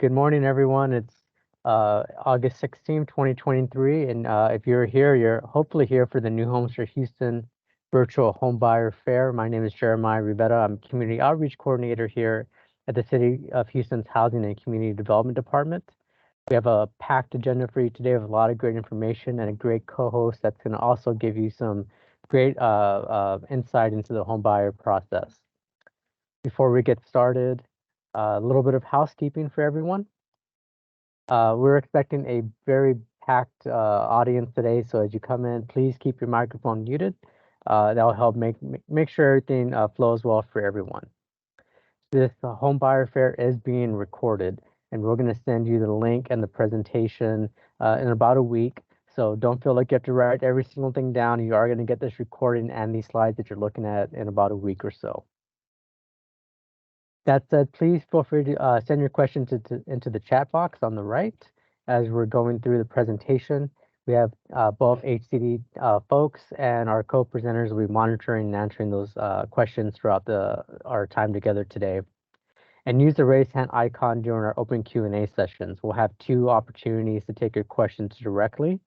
good morning, everyone. It's August 16th, 2023, and if you're here, you're hopefully here for the New Homes for Houston Virtual Homebuyer Fair. My name is Jeremiah Rivera. I'm Community Outreach Coordinator here at the City of Houston's Housing and Community Development Department. We have a packed agenda for you today with a lot of great information and a great co-host that's going to also give you some great insight into the homebuyer process. Before we get started, a little bit of housekeeping for everyone. We're expecting a very packed audience today, so as you come in, please keep your microphone muted. That'll help make sure everything flows well for everyone. This home buyer fair is being recorded, and we're going to send you the link and the presentation in about a week. So don't feel like you have to write every single thing down. You are going to get this recording and these slides that you're looking at in about a week or so. That said, please feel free to send your questions into the chat box on the right as we're going through the presentation. We have both HCD folks and our co-presenters will be monitoring and answering those questions throughout our time together today. And use the raise hand icon during our open Q&A sessions. We'll have 2 opportunities to take your questions directly.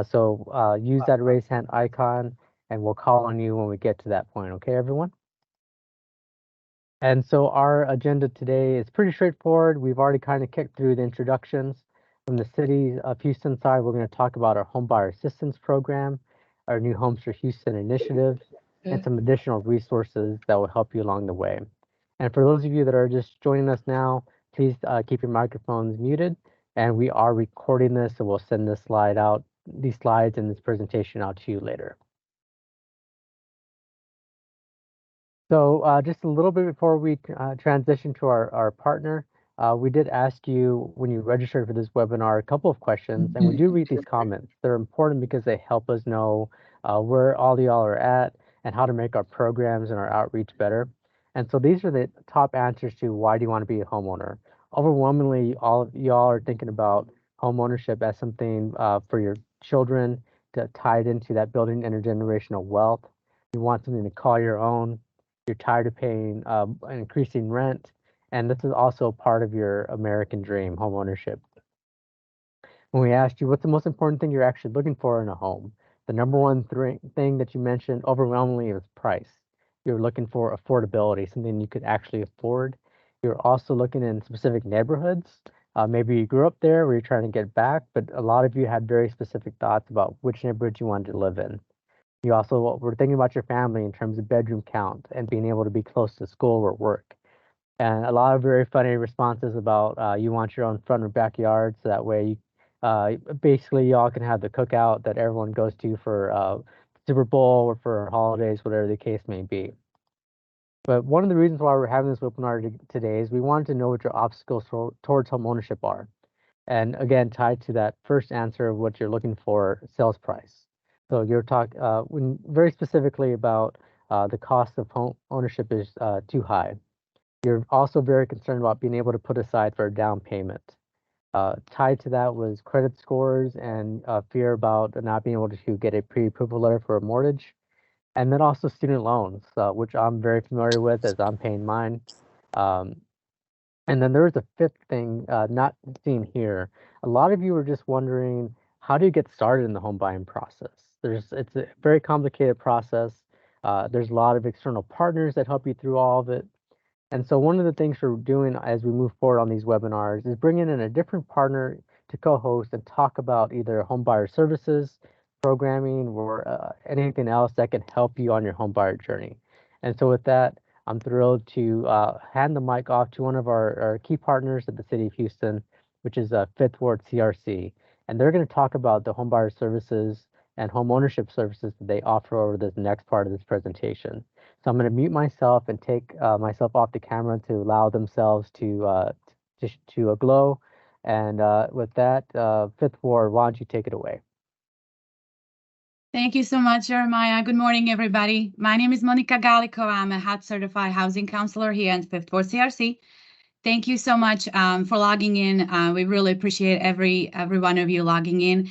So use that raise hand icon and we'll call on you when we get to that point. Okay, everyone? And so our agenda today is pretty straightforward. We've already kind of kicked through the introductions. From the City of Houston side, we're going to talk about our Homebuyer Assistance Program, our New Homes for Houston initiative, and some additional resources that will help you along the way. And for those of you that are just joining us now, please keep your microphones muted. And we are recording this, so we'll send these slides and this presentation out to you later. So just a little bit before we transition to our partner, we did ask you when you registered for this webinar a couple of questions, and we do read these comments. They're important because they help us know where all y'all are at and how to make our programs and our outreach better. And so these are the top answers to why do you want to be a homeowner. Overwhelmingly, all of y'all are thinking about home ownership as something for your children to tie it into that building intergenerational wealth. You want something to call your own. You're tired of paying an increasing rent, and this is also part of your American dream, home ownership. When we asked you what's the most important thing you're actually looking for in a home, the number one thing that you mentioned overwhelmingly was price. You're looking for affordability, something you could actually afford. You're also looking in specific neighborhoods. Maybe you grew up there where you're trying to get back, but a lot of you had very specific thoughts about which neighborhood you wanted to live in. You also were thinking about your family in terms of bedroom count and being able to be close to school or work. And a lot of very funny responses about you want your own front or backyard, so that way basically y'all can have the cookout that everyone goes to for Super Bowl or for holidays, whatever the case may be. But one of the reasons why we're having this webinar today is we wanted to know what your obstacles towards home ownership are. And again, tied to that first answer of what you're looking for, sales price. So you're talking very specifically about the cost of home ownership is too high. You're also very concerned about being able to put aside for a down payment. Tied to that was credit scores and fear about not being able to get a pre-approval letter for a mortgage. And then also student loans, which I'm very familiar with as I'm paying mine. And then there was a 5th thing not seen here. A lot of you were just wondering, how do you get started in the home buying process? It's a very complicated process. There's a lot of external partners that help you through all of it. And so one of the things we're doing as we move forward on these webinars is bringing in a different partner to co-host and talk about either home buyer services, programming, or anything else that can help you on your home buyer journey. And so with that, I'm thrilled to hand the mic off to one of our key partners at the City of Houston, which is 5th Ward CRC. And they're going to talk about the home buyer services and home ownership services that they offer over this next part of this presentation. So I'm going to mute myself and take myself off the camera to allow themselves to glow. And with that, 5th Ward, why don't you take it away? Thank you so much, Jeremiah. Good morning, everybody. My name is Monica Gallico. I'm a HUD certified housing counselor here at 5th Ward CRC. Thank you so much for logging in. We really appreciate every one of you logging in.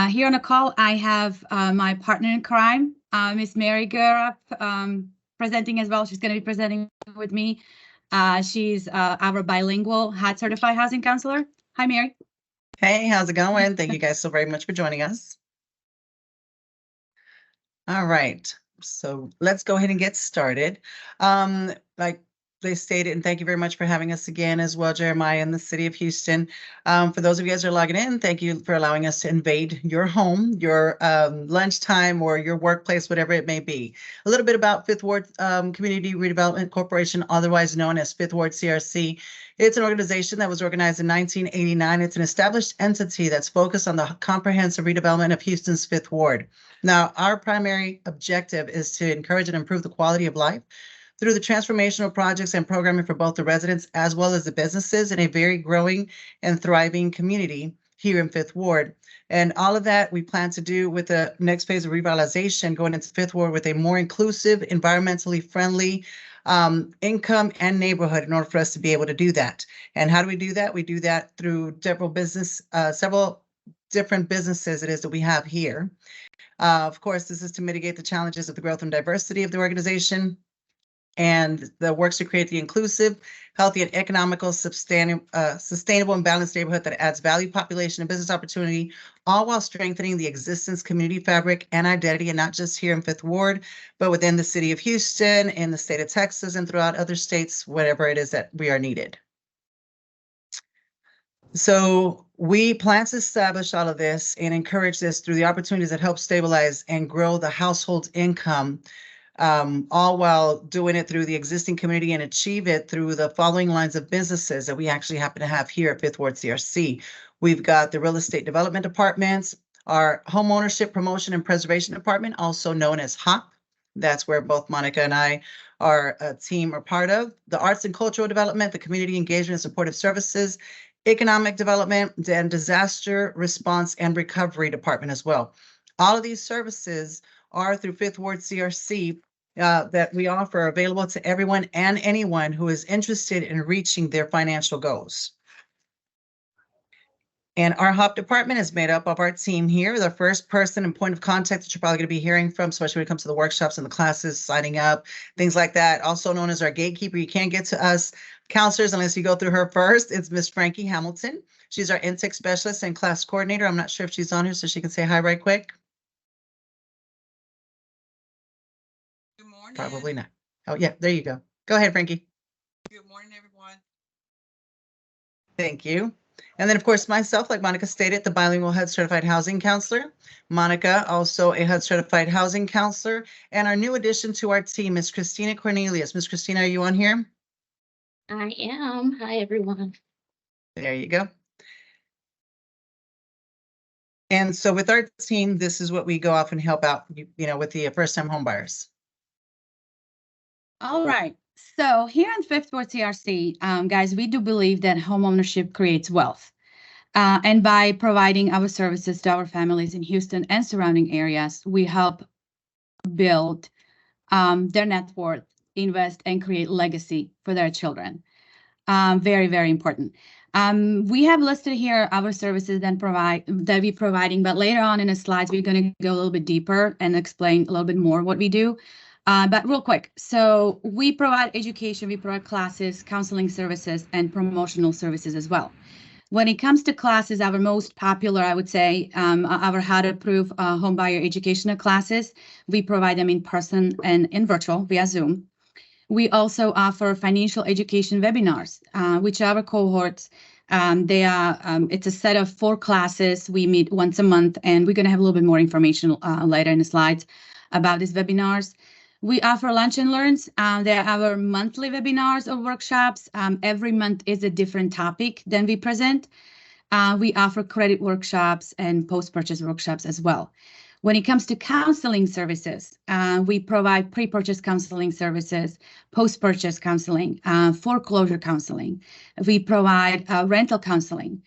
Here on the call, I have my partner in crime, Miss Mary Guerra, presenting as well. She's going to be presenting with me. She's our bilingual HUD certified housing counselor. Hi, Mary. Hey, how's it going? Thank you guys so very much for joining us. All right, so let's go ahead and get started. Like they stated, and thank you very much for having us again as well, Jeremiah, in the city of Houston. For those of you guys who are logging in, thank you for allowing us to invade your home, your lunchtime, or your workplace, whatever it may be. A little bit about Fifth Ward Community Redevelopment Corporation, otherwise known as Fifth Ward CRC. It's an organization that was organized in 1989. It's an established entity that's focused on the comprehensive redevelopment of Houston's Fifth Ward. Now, our primary objective is to encourage and improve the quality of life through the transformational projects and programming for both the residents as well as the businesses in a very growing and thriving community here in Fifth Ward. And all of that we plan to do with the next phase of revitalization, going into Fifth Ward with a more inclusive, environmentally friendly income and neighborhood in order for us to be able to do that. And how do we do that? We do that through several different businesses it is that we have here. Of course, this is to mitigate the challenges of the growth and diversity of the organization, and the works to create the inclusive, healthy, and economical, sustainable, and balanced neighborhood that adds value, population, and business opportunity, all while strengthening the existence, community fabric, and identity, and not just here in Fifth Ward, but within the city of Houston, in the state of Texas, and throughout other states, whatever it is that we are needed. So we plan to establish all of this and encourage this through the opportunities that help stabilize and grow the household income, all while doing it through the existing community and achieve it through the following lines of businesses that we actually happen to have here at Fifth Ward CRC. We've got the real estate development departments, our home ownership promotion and preservation department, also known as HOP. That's where both Monica and I are a team are part of. The arts and cultural development, the community engagement and supportive services, economic development, and disaster response and recovery department as well. All of these services are through Fifth Ward CRC that we offer, available to everyone and anyone who is interested in reaching their financial goals. And our HOP department is made up of our team here, the first person and point of contact that you're probably going to be hearing from, especially when it comes to the workshops and the classes, signing up, things like that. Also known as our gatekeeper. You can't get to us counselors unless you go through her first. It's Miss Frankie Hamilton. She's our intake specialist and class coordinator. I'm not sure if she's on here, so she can say hi right quick. Good morning. Probably not. Oh, yeah, there you go. Go ahead, Frankie. Good morning, everyone. Thank you. And then, of course, myself, like Monica stated, the bilingual HUD certified housing counselor. Monica, also a HUD certified housing counselor. And our new addition to our team is Christina Cornelius. Miss Christina, are you on here? I am. Hi, everyone. There you go. And so with our team, this is what we go off and help out, with the first-time home buyers. All right. So here in Fifth Ward CRC, guys, we do believe that homeownership creates wealth. And by providing our services to our families in Houston and surrounding areas, we help build their net worth, invest, and create legacy for their children. Very, very important. We have listed here our services that we're providing, but later on in the slides, we're going to go a little bit deeper and explain a little bit more what we do. But real quick, so we provide education, we provide classes, counseling services, and promotional services as well. When it comes to classes, our most popular, I would say, our HUD-approved homebuyer educational classes, we provide them in person and in virtual via Zoom. We also offer financial education webinars, which our cohorts, it's a set of 4 classes. We meet once a month, and we're going to have a little bit more information later in the slides about these webinars. We offer lunch and learns. They are our monthly webinars or workshops. Every month is a different topic than we present. We offer credit workshops and post-purchase workshops as well. When it comes to counseling services, we provide pre-purchase counseling services, post-purchase counseling, foreclosure counseling. We provide rental counseling.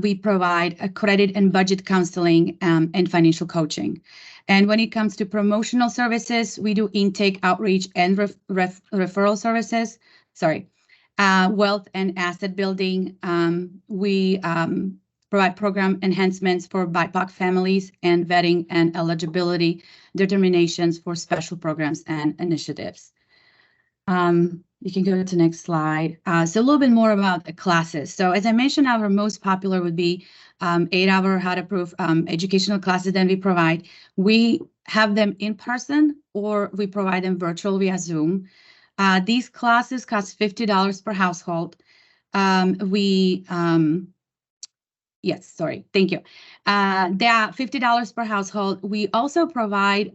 We provide credit and budget counseling and financial coaching. And when it comes to promotional services, we do intake, outreach, and referral services. Wealth and asset building. We provide program enhancements for BIPOC families and vetting and eligibility determinations for special programs and initiatives. You can go to the next slide. So a little bit more about the classes. So as I mentioned, our most popular would be 8-hour how to proof educational classes that we provide. We have them in person or we provide them virtual via Zoom. These classes cost $50 per household. Yes, sorry, thank you. They are $50 per household. We also provide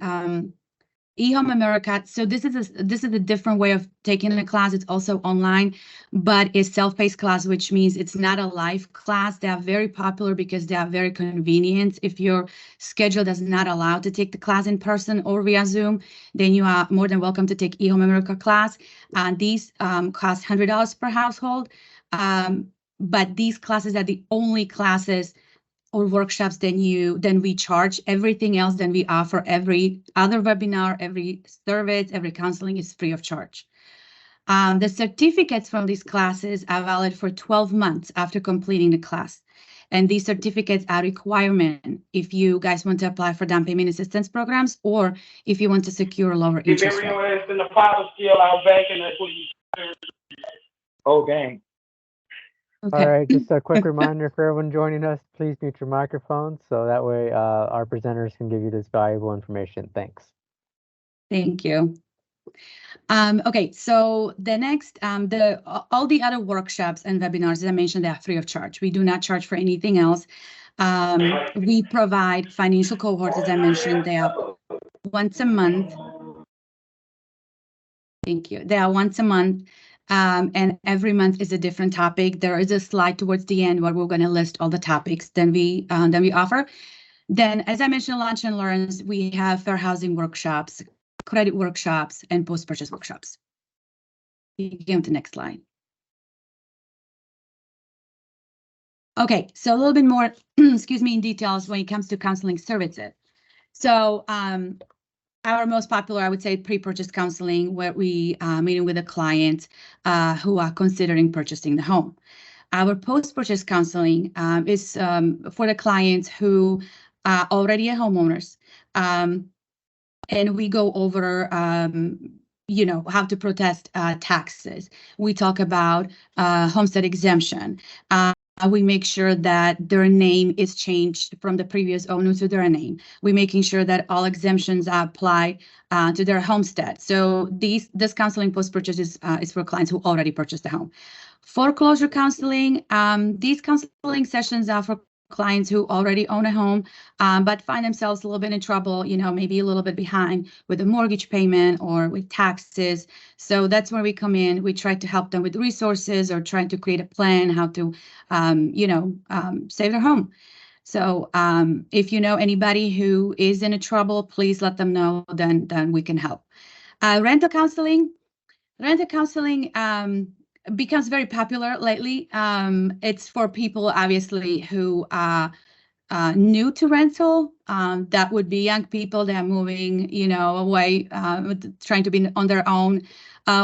eHome America. So this is a different way of taking a class. It's also online, but it's self-paced class, which means it's not a live class. They are very popular because they are very convenient. If your schedule does not allow to take the class in person or via Zoom, then you are more than welcome to take eHome America class. These cost $100 per household. But these classes are the only classes or workshops then we charge. Everything else then we offer, every other webinar, every service, every counseling is free of charge. The certificates from these classes are valid for 12 months after completing the class. And these certificates are requirement if you guys want to apply for down payment assistance programs or if you want to secure a lower interest rate. Okay. All right, just a quick reminder for everyone joining us, please mute your microphones so that way our presenters can give you this valuable information. Thanks. Thank you. Okay, so the next, all the other workshops and webinars, as I mentioned, they are free of charge. We do not charge for anything else. We provide financial cohorts, as I mentioned, they are once a month. Thank you. They are once a month, and every month is a different topic. There is a slide towards the end where we're going to list all the topics that we offer. Then, as I mentioned, Launch and Learns, we have fair housing workshops, credit workshops, and post-purchase workshops. You can go to the next slide. Okay, so a little bit more, excuse me, in details when it comes to counseling services. So our most popular, I would say, pre-purchase counseling, where we meeting with a client who are considering purchasing the home. Our post-purchase counseling is for the clients who are already homeowners. And we go over, how to protest taxes. We talk about homestead exemption. We make sure that their name is changed from the previous owner to their name. We're making sure that all exemptions are applied to their homestead. So this counseling post-purchase is for clients who already purchased the home. Foreclosure counseling, these counseling sessions are for clients who already own a home, but find themselves a little bit in trouble, maybe a little bit behind with a mortgage payment or with taxes. So that's where we come in. We try to help them with resources or trying to create a plan how to, save their home. So if you know anybody who is in a trouble, please let them know, then we can help. Rental counseling. Rental counseling becomes very popular lately. It's for people, obviously, who are new to rental. That would be young people that are moving, away, trying to be on their own.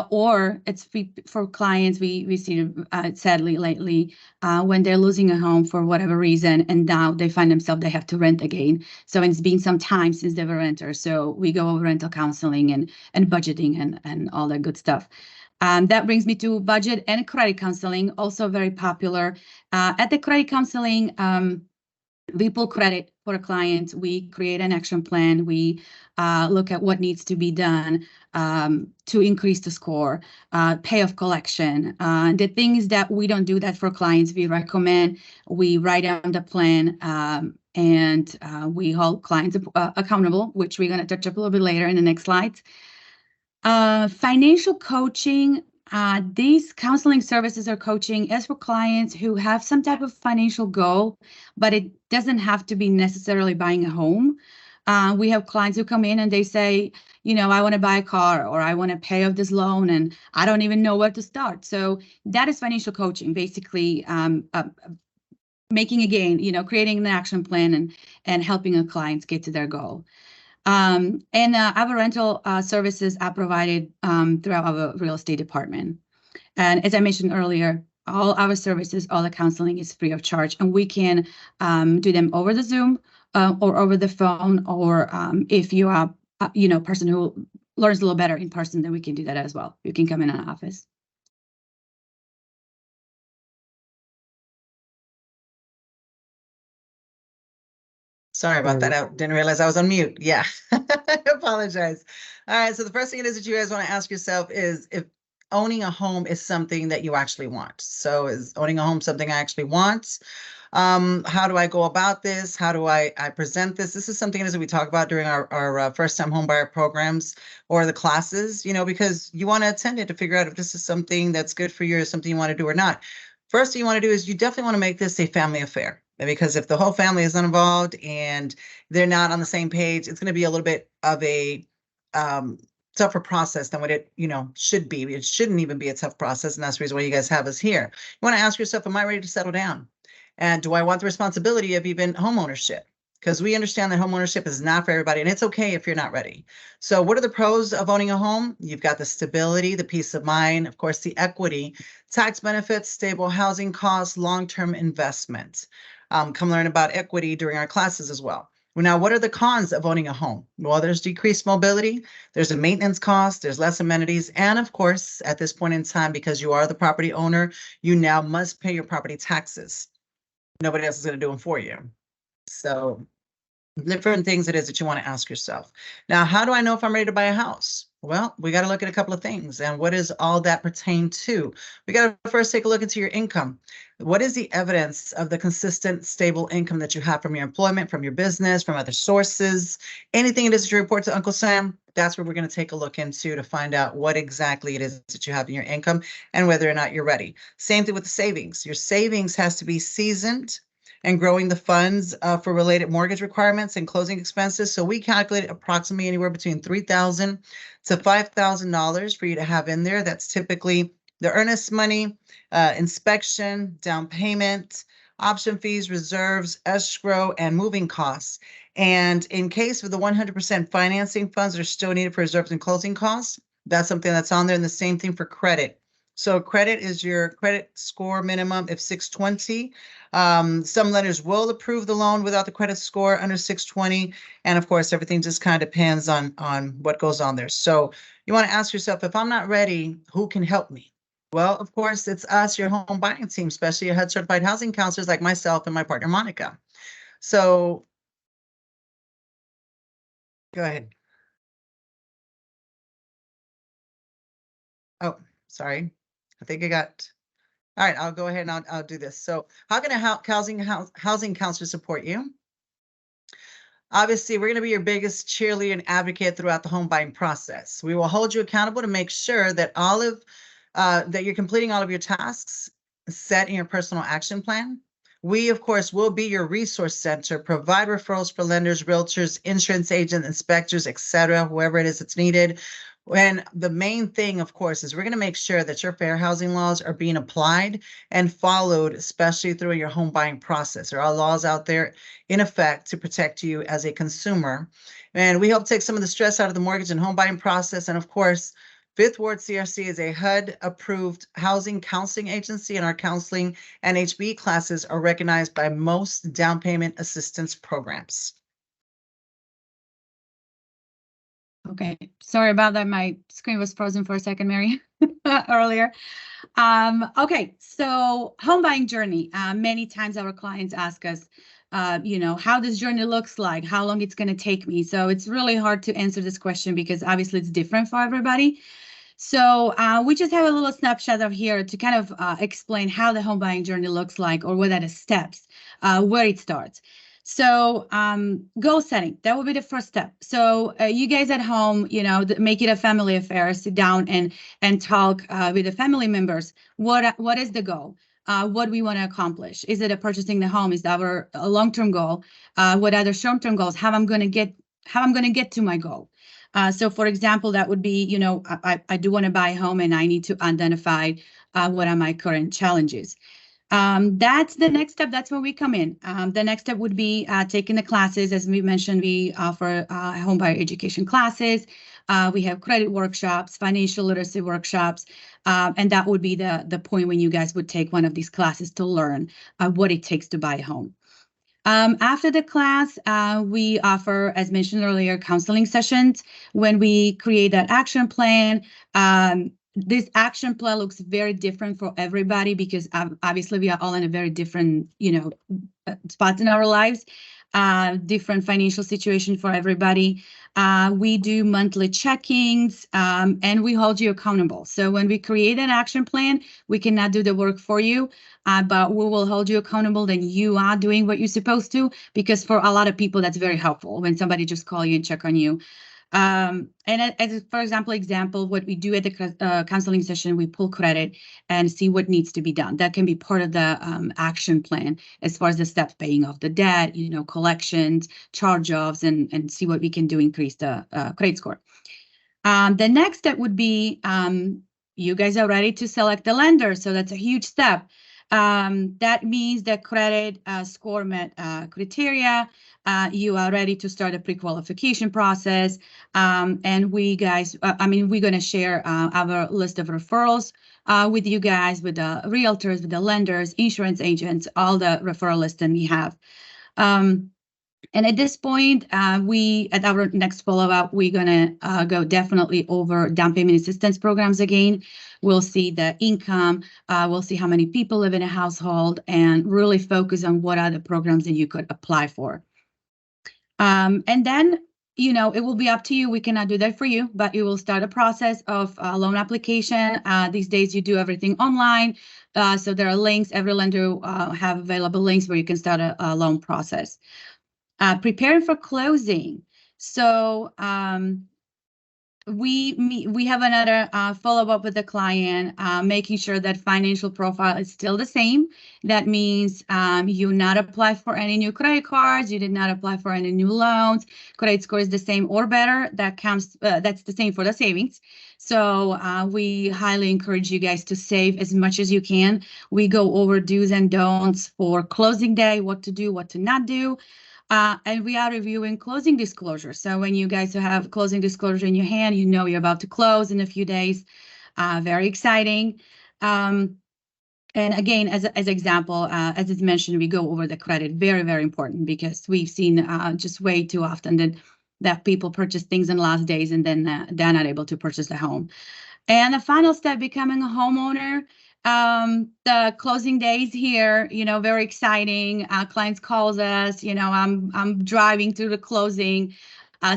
Or it's for clients we see sadly lately when they're losing a home for whatever reason, and now they find themselves they have to rent again. So it's been some time since they were renters. So we go over rental counseling and budgeting and all that good stuff. That brings me to budget and credit counseling, also very popular. At the credit counseling, we pull credit for a client. We create an action plan. We look at what needs to be done to increase the score, payoff collection. The things that we don't do that for clients, we recommend. We write down the plan and we hold clients accountable, which we're going to touch up a little bit later in the next slides. Financial coaching. These counseling services or coaching is for clients who have some type of financial goal, but it doesn't have to be necessarily buying a home. We have clients who come in and they say, I want to buy a car or I want to pay off this loan and I don't even know where to start. So that is financial coaching, basically making a gain, creating an action plan and helping our clients get to their goal. And our rental services are provided throughout our real estate department. And as I mentioned earlier, all our services, all the counseling is free of charge, and we can do them over the Zoom or over the phone, or if you are, person who learns a little better in person, then we can do that as well. You can come in our office. Sorry about that. I didn't realize I was on mute. Yeah, I apologize. All right, so the first thing it is that you guys want to ask yourself is if owning a home is something that you actually want. So is owning a home something I actually want? How do I go about this? How do I present this? This is something that we talk about during our first-time homebuyer programs or the classes, you know, because you want to attend it to figure out if this is something that's good for you or something you want to do or not. First thing you want to do is you definitely want to make this a family affair, because if the whole family is involved and they're not on the same page, it's going to be a little bit of a tougher process than what it, you know, should be. It shouldn't even be a tough process, and that's the reason why you guys have us here. You want to ask yourself, am I ready to settle down? And do I want the responsibility of even homeownership? Because we understand that homeownership is not for everybody, and it's okay if you're not ready. So what are the pros of owning a home? You've got the stability, the peace of mind, of course, the equity, tax benefits, stable housing costs, long-term investment. Come learn about equity during our classes as well. Now, what are the cons of owning a home? Well, there's decreased mobility, there's a maintenance cost, there's less amenities, and of course, at this point in time, because you are the property owner, you now must pay your property taxes. Nobody else is going to do them for you. So different things it is that you want to ask yourself. Now, how do I know if I'm ready to buy a house? Well, we got to look at a couple of things. And what does all that pertain to? We got to first take a look into your income. What is the evidence of the consistent, stable income that you have from your employment, from your business, from other sources? Anything it is that you report to Uncle Sam, that's where we're going to take a look into to find out what exactly it is that you have in your income and whether or not you're ready. Same thing with the savings. Your savings has to be seasoned and growing the funds for related mortgage requirements and closing expenses. So we calculate approximately anywhere between $3,000 to $5,000 for you to have in there. That's typically the earnest money, inspection, down payment, option fees, reserves, escrow, and moving costs. And in case of the 100% financing funds that are still needed for reserves and closing costs, that's something that's on there. And the same thing for credit. So credit is your credit score minimum of 620. Some lenders will approve the loan without the credit score under 620. And of course, everything just kind of depends on what goes on there. So you want to ask yourself, if I'm not ready, who can help me? Well, of course, it's us, your home buying team, especially your HUD certified housing counselors like myself and my partner, Monica. So go ahead. Oh, sorry. I think I got. All right, I'll go ahead and I'll do this. So how can a housing counselor support you? Obviously, we're going to be your biggest cheerleader and advocate throughout the home buying process. We will hold you accountable to make sure that that you're completing all of your tasks set in your personal action plan. We, of course, will be your resource center, provide referrals for lenders, realtors, insurance agents, inspectors, etc., whoever it is that's needed. And the main thing, of course, is we're going to make sure that your fair housing laws are being applied and followed, especially through your home buying process. There are laws out there in effect to protect you as a consumer. And we help take some of the stress out of the mortgage and home buying process. And of course, Fifth Ward CRC is a HUD-approved housing counseling agency, and our counseling and HB classes are recognized by most down payment assistance programs. Okay, sorry about that. My screen was frozen for a second, Mary, earlier. Okay, so home buying journey. Many times our clients ask us, how this journey looks like, how long it's going to take me. So it's really hard to answer this question because obviously it's different for everybody. So we just have a little snapshot of here to kind of explain how the home buying journey looks like, or what are the steps, where it starts. So goal setting, that would be the first step. So you guys at home, make it a family affair, sit down and talk with the family members. What is the goal? What do we want to accomplish? Is it purchasing the home? Is that our long-term goal? What other short-term goals? How I'm going to get to my goal? So for example, that would be, I do want to buy a home and I need to identify what are my current challenges. That's the next step. That's where we come in. The next step would be taking the classes. As we mentioned, we offer homebuyer education classes. We have credit workshops, financial literacy workshops, and that would be the point when you guys would take one of these classes to learn what it takes to buy a home. After the class, we offer, as mentioned earlier, counseling sessions. When we create that action plan, this action plan looks very different for everybody because obviously we are all in a very different, spots in our lives, different financial situation for everybody. We do monthly check-ins, and we hold you accountable. So when we create an action plan, we cannot do the work for you, but we will hold you accountable that you are doing what you're supposed to, because for a lot of people, that's very helpful when somebody just call you and check on you. And as for example, what we do at the counseling session, we pull credit and see what needs to be done. That can be part of the action plan as far as the steps, paying off the debt, collections, charge-offs, and see what we can do increase the credit score. The next step would be you guys are ready to select the lender. So that's a huge step. That means the credit score met criteria. You are ready to start a pre-qualification process. And we're going to share our list of referrals with you guys, with the realtors, with the lenders, insurance agents, all the referral lists that we have. And at this point, at our next follow-up, we're going to go definitely over down payment assistance programs again. We'll see the income, we'll see how many people live in a household, and really focus on what are the programs that you could apply for. And then, it will be up to you. We cannot do that for you, but you will start a process of loan application. These days, you do everything online. So there are links. Every lender have available links where you can start a loan process. Preparing for closing. So we have another follow-up with the client, making sure that financial profile is still the same. That means you not apply for any new credit cards, you did not apply for any new loans, credit score is the same or better. That's the same for the savings. So we highly encourage you guys to save as much as you can. We go over do's and don'ts for closing day, what to do, what to not do. And we are reviewing closing disclosure. So when you guys have closing disclosure in your hand, you're about to close in a few days. Very exciting. And again, as example, as is mentioned, we go over the credit. Very, very important, because we've seen just way too often that people purchase things in the last days and then they're not able to purchase the home. And the final step, becoming a homeowner. The closing days here, very exciting. Clients calls us, I'm driving through the closing.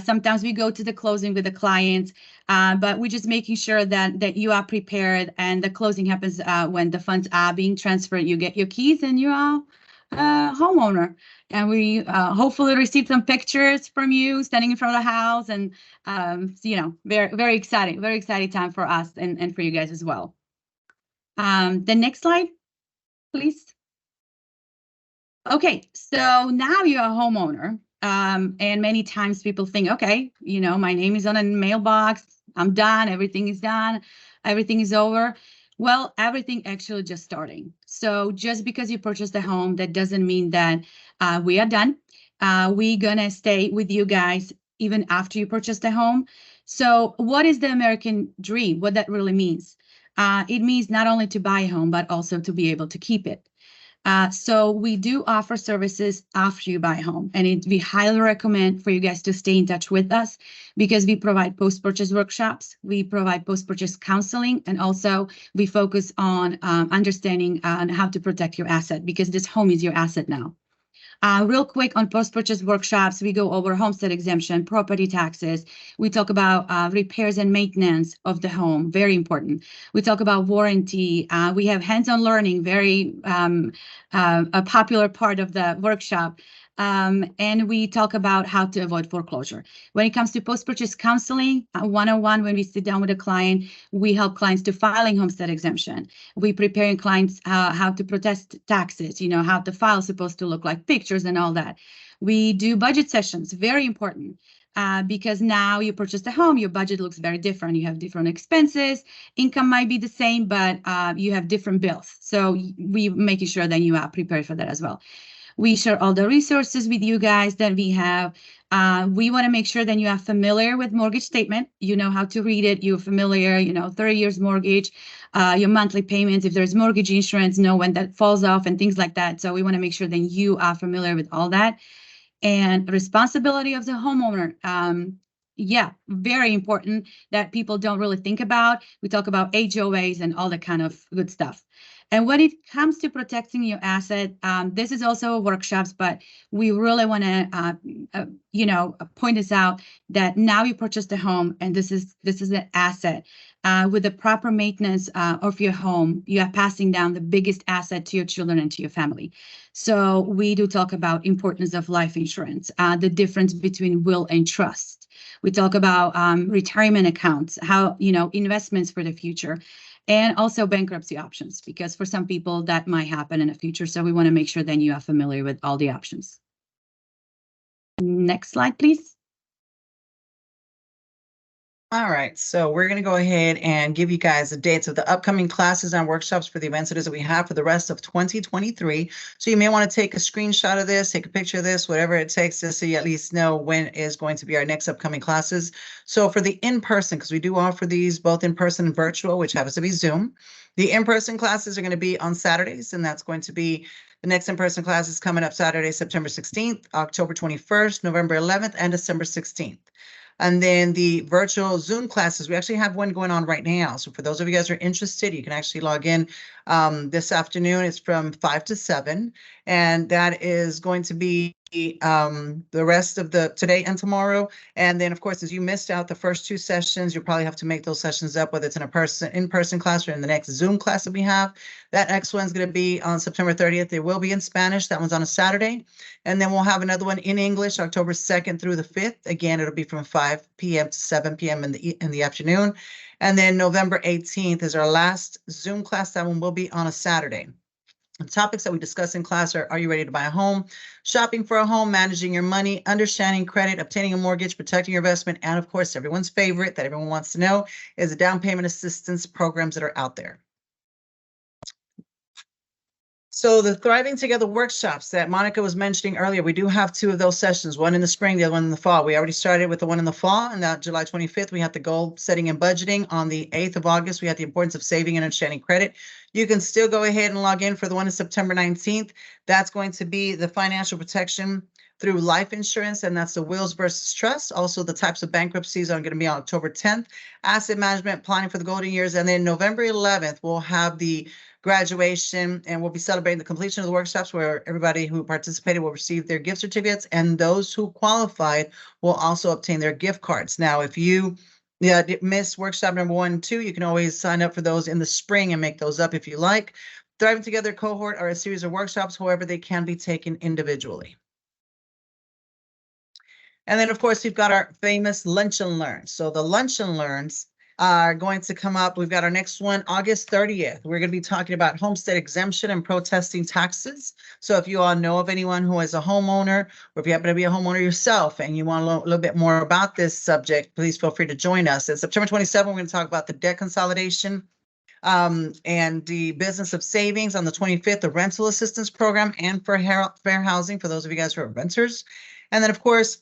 Sometimes we go to the closing with the clients, but we're just making sure that you are prepared, and the closing happens when the funds are being transferred. You get your keys and you are a homeowner. And we hopefully receive some pictures from you standing in front of the house, and very, very exciting time for us and for you guys as well. The next slide, please. Okay, so now you're a homeowner, and many times people think, okay, my name is on a mailbox, I'm done, everything is done, everything is over. Well, everything actually just starting. So just because you purchased a home, that doesn't mean that we are done. We're gonna stay with you guys even after you purchase the home. So what is the American dream? What that really means? It means not only to buy a home, but also to be able to keep it. So we do offer services after you buy a home, and we highly recommend for you guys to stay in touch with us, because we provide post-purchase workshops, we provide post-purchase counseling, and also we focus on understanding how to protect your asset, because this home is your asset now. Real quick, on post-purchase workshops, we go over homestead exemption, property taxes. We talk about repairs and maintenance of the home, very important. We talk about warranty. We have hands-on learning, very a popular part of the workshop. And we talk about how to avoid foreclosure. When it comes to post-purchase counseling, one-on-one, when we sit down with a client, we help clients to filing homestead exemption. We preparing clients how to protest taxes, how the file is supposed to look like, pictures and all that. We do budget sessions, very important. Because now you purchased a home, your budget looks very different. You have different expenses. Income might be the same, but you have different bills. So we making sure that you are prepared for that as well. We share all the resources with you guys that we have. We want to make sure that you are familiar with mortgage statement. You know how to read it. You're familiar, 30 years mortgage, your monthly payments, if there's mortgage insurance, know when that falls off and things like that. So we want to make sure that you are familiar with all that. And responsibility of the homeowner. Yeah, very important that people don't really think about. We talk about HOAs and all that kind of good stuff. And when it comes to protecting your asset, this is also workshops, but we really want to, point this out that now you purchased a home, and this is an asset. With the proper maintenance of your home, you are passing down the biggest asset to your children and to your family. So we do talk about importance of life insurance, the difference between will and trust. We talk about retirement accounts, how, investments for the future, and also bankruptcy options, because for some people that might happen in the future. So we want to make sure then you are familiar with all the options. Next slide, please. All right, so we're going to go ahead and give you guys the dates of the upcoming classes and workshops for the events it is that we have for the rest of 2023. So you may want to take a screenshot of this, take a picture of this, whatever it takes, just so you at least know when is going to be our next upcoming classes. So for the in-person, because we do offer these both in-person and virtual, which happens to be Zoom. The in-person classes are going to be on Saturdays, and that's going to be the next in-person class is coming up Saturday, September 16th, October 21st, November 11th, and December 16th. And then the virtual Zoom classes, we actually have one going on right now. So for those of you guys who are interested, you can actually log in this afternoon. It's from 5 to 7. And that is going to be the rest of the today and tomorrow. And then, of course, as you missed out the first 2 sessions, you'll probably have to make those sessions up, whether it's in-person class or in the next Zoom class that we have. That next one's going to be on September 30th. It will be in Spanish. That one's on a Saturday. And then we'll have another one in English, October 2nd through the 5th. Again, it'll be from 5 p.m. to 7 p.m. in the afternoon. And then November 18th is our last Zoom class. That one will be on a Saturday. The topics that we discuss in class are you ready to buy a home, shopping for a home, managing your money, understanding credit, obtaining a mortgage, protecting your investment, and of course, everyone's favorite that everyone wants to know is the down payment assistance programs that are out there. So the Thriving Together workshops that Monica was mentioning earlier, we do have 2 of those sessions, one in the spring, the other one in the fall. We already started with the one in the fall, and that July 25th, we have the goal setting and budgeting. On the 8th of August, we had the importance of saving and understanding credit. You can still go ahead and log in for the one in September 19th. That's going to be the financial protection through life insurance, and that's the wills versus trust. Also, the types of bankruptcies are going to be on October 10th. Asset management, planning for the golden years, and then November 11th, we'll have the graduation, and we'll be celebrating the completion of the workshops where everybody who participated will receive their gift certificates, and those who qualified will also obtain their gift cards. Now, if you missed workshop number 1 and 2, you can always sign up for those in the spring and make those up if you like. Thriving Together cohort are a series of workshops, however, they can be taken individually. And then, of course, we've got our famous Lunch and Learn. So the Lunch and Learns are going to come up. We've got our next one, August 30th. We're going to be talking about homestead exemption and protesting taxes. So if you all know of anyone who is a homeowner, or if you happen to be a homeowner yourself and you want to learn a little bit more about this subject, please feel free to join us. And September 27th, we're going to talk about the debt consolidation and the business of savings. On the 25th, the rental assistance program and for fair housing for those of you guys who are renters. And then, of course,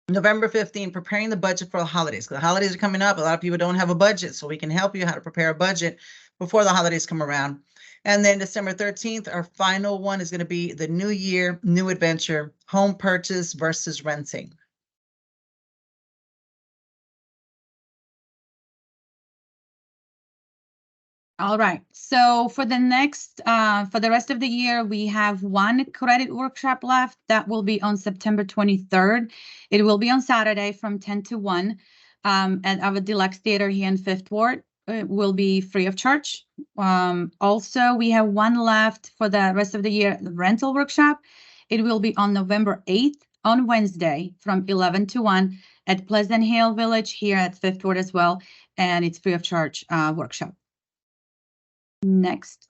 November 15th, preparing the budget for the holidays. The holidays are coming up. A lot of people don't have a budget, so we can help you how to prepare a budget before the holidays come around. And then December 13th, our final one is going to be the new year, new adventure, home purchase versus renting. All right. So for the next, for the rest of the year, we have one credit workshop left. That will be on September 23rd. It will be on Saturday from 10 to 1 at our Deluxe Theater here in Fifth Ward. It will be free of charge. Also, we have one left for the rest of the year, the rental workshop. It will be on November 8th on Wednesday from 11 to 1 at Pleasant Hill Village here at Fifth Ward as well. And it's free of charge workshop. Next.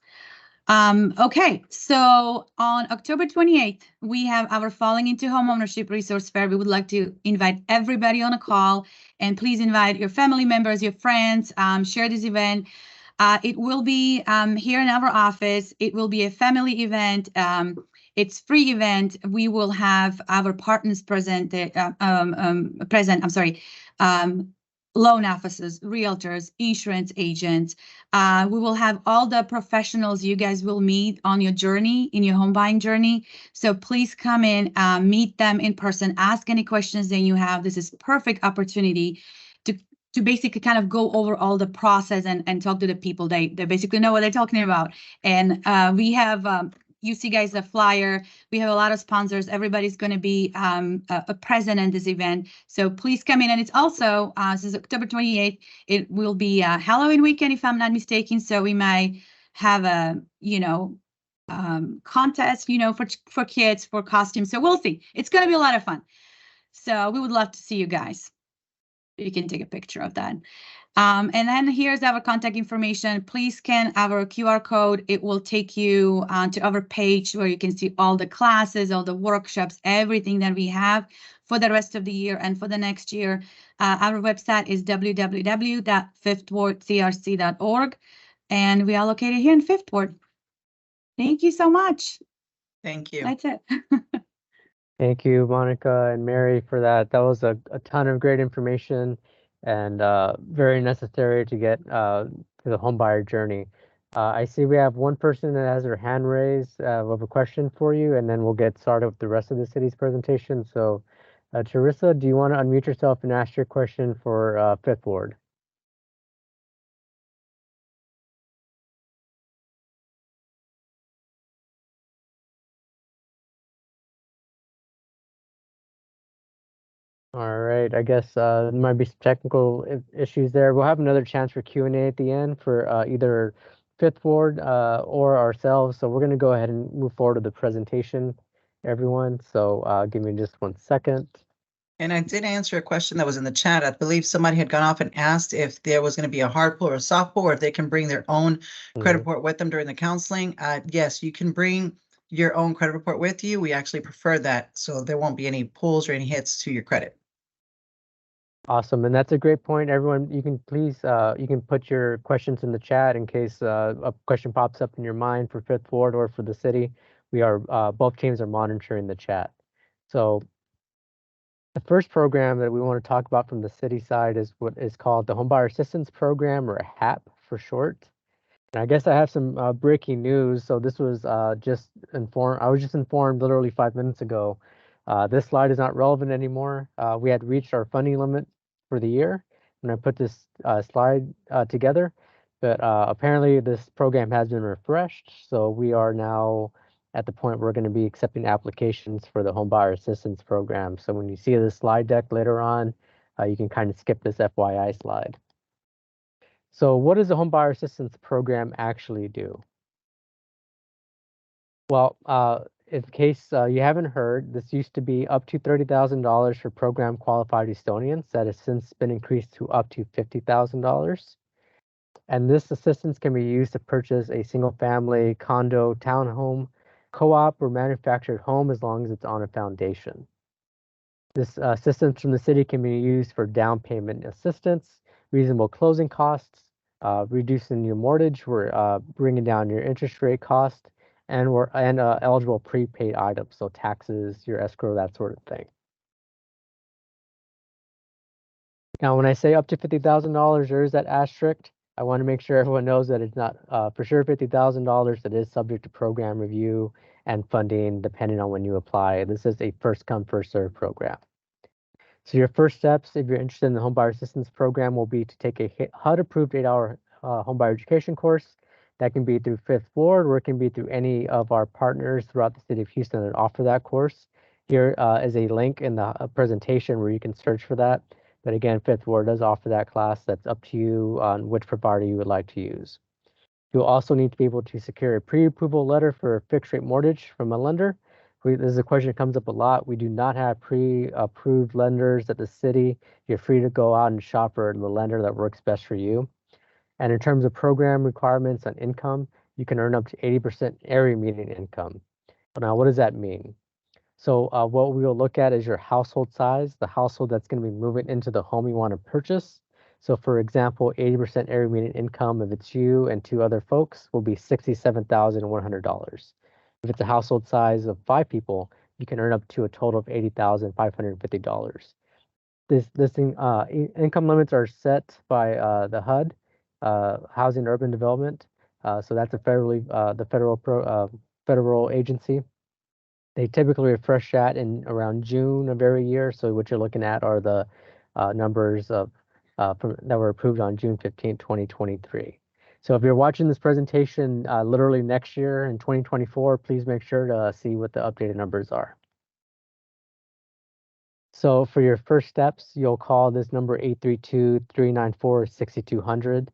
Okay, so on October 28th, we have our Falling into Homeownership Resource Fair. We would like to invite everybody on a call, and please invite your family members, your friends, share this event. It will be here in our office. It will be a family event. It's free event. We will have our partners present. I'm sorry. Loan officers, realtors, insurance agents. We will have all the professionals you guys will meet on your journey, in your home buying journey. So please come in, meet them in person, ask any questions that you have. This is perfect opportunity to basically kind of go over all the process and talk to the people. They basically know what they're talking about. And we have you see guys the flyer. We have a lot of sponsors. Everybody's going to be a present in this event. So please come in. And it's also since October 28th, it will be Halloween weekend, if I'm not mistaken. So we might have a contest, for kids, for costumes. So we'll see. It's going to be a lot of fun. So we would love to see you guys. You can take a picture of that. And then here's our contact information. Please scan our QR code. It will take you to our page where you can see all the classes, all the workshops, everything that we have for the rest of the year and for the next year. Our website is www.fifthwardcrc.org, and we are located here in Fifth Ward. Thank you so much. Thank you. That's it. Thank you, Monica and Mary, for that. That was a ton of great information and very necessary to get to the homebuyer journey. I see we have one person that has their hand raised with a question for you, and then we'll get started with the rest of the city's presentation. So, Teresa, do you want to unmute yourself and ask your question for Fifth Ward? All right, I guess there might be some technical issues there. We'll have another chance for Q&A at the end for either Fifth Ward or ourselves. So we're going to go ahead and move forward to the presentation, everyone. So give me just 1 second. And I did answer a question that was in the chat. I believe somebody had gone off and asked if there was going to be a hard pull or a soft pull, or if they can bring their own credit report with them during the counseling. Yes, you can bring your own credit report with you. We actually prefer that, so there won't be any pulls or any hits to your credit. Awesome, and that's a great point. Everyone, you can please you can put your questions in the chat in case a question pops up in your mind for Fifth Ward or for the city. We are both teams are monitoring the chat. So the first program that we want to talk about from the city side is what is called the Homebuyer Assistance Program, or HAP for short. And I guess I have some breaking news. So this was just informed. I was just informed literally 5 minutes ago. This slide is not relevant anymore. We had reached our funding limit for the year when I put this slide together. But apparently this program has been refreshed. So we are now at the point where we're going to be accepting applications for the Homebuyer Assistance Program. So when you see the slide deck later on, you can kind of skip this FYI slide. So what does the Homebuyer Assistance Program actually do? Well, in case you haven't heard, this used to be up to $30,000 for program qualified Estonians. That has since been increased to up to $50,000. And this assistance can be used to purchase a single family, condo, townhome, co-op, or manufactured home as long as it's on a foundation. This assistance from the city can be used for down payment assistance, reasonable closing costs, reducing your mortgage, we're bringing down your interest rate cost, and eligible prepaid items, so taxes, your escrow, that sort of thing. Now, when I say up to $50,000, there is that asterisk. I want to make sure everyone knows that it's not for sure $50,000. It is subject to program review and funding depending on when you apply. This is a first come, first served program. So your first steps, if you're interested in the Homebuyer Assistance Program, will be to take a HUD-approved 8-hour homebuyer education course. That can be through Fifth Ward, or it can be through any of our partners throughout the city of Houston that offer that course. Here is a link in the presentation where you can search for that. But again, Fifth Ward does offer that class. That's up to you on which provider you would like to use. You'll also need to be able to secure a pre-approval letter for a fixed rate mortgage from a lender. This is a question that comes up a lot. We do not have pre-approved lenders at the city. You're free to go out and shop for the lender that works best for you. And in terms of program requirements on income, you can earn up to 80% area median income. Now, what does that mean? So what we will look at is your household size, the household that's going to be moving into the home you want to purchase. So for example, 80% area median income, if it's you and 2 other folks, will be $67,100. If it's a household size of 5 people, you can earn up to a total of $80,550. Income limits are set by the HUD, Housing and Urban Development. So that's the federal agency. They typically refresh that in around June of every year. So what you're looking at are the numbers that were approved on June 15, 2023. So if you're watching this presentation literally next year in 2024, please make sure to see what the updated numbers are. So for your first steps, you'll call this number 832-394-6200.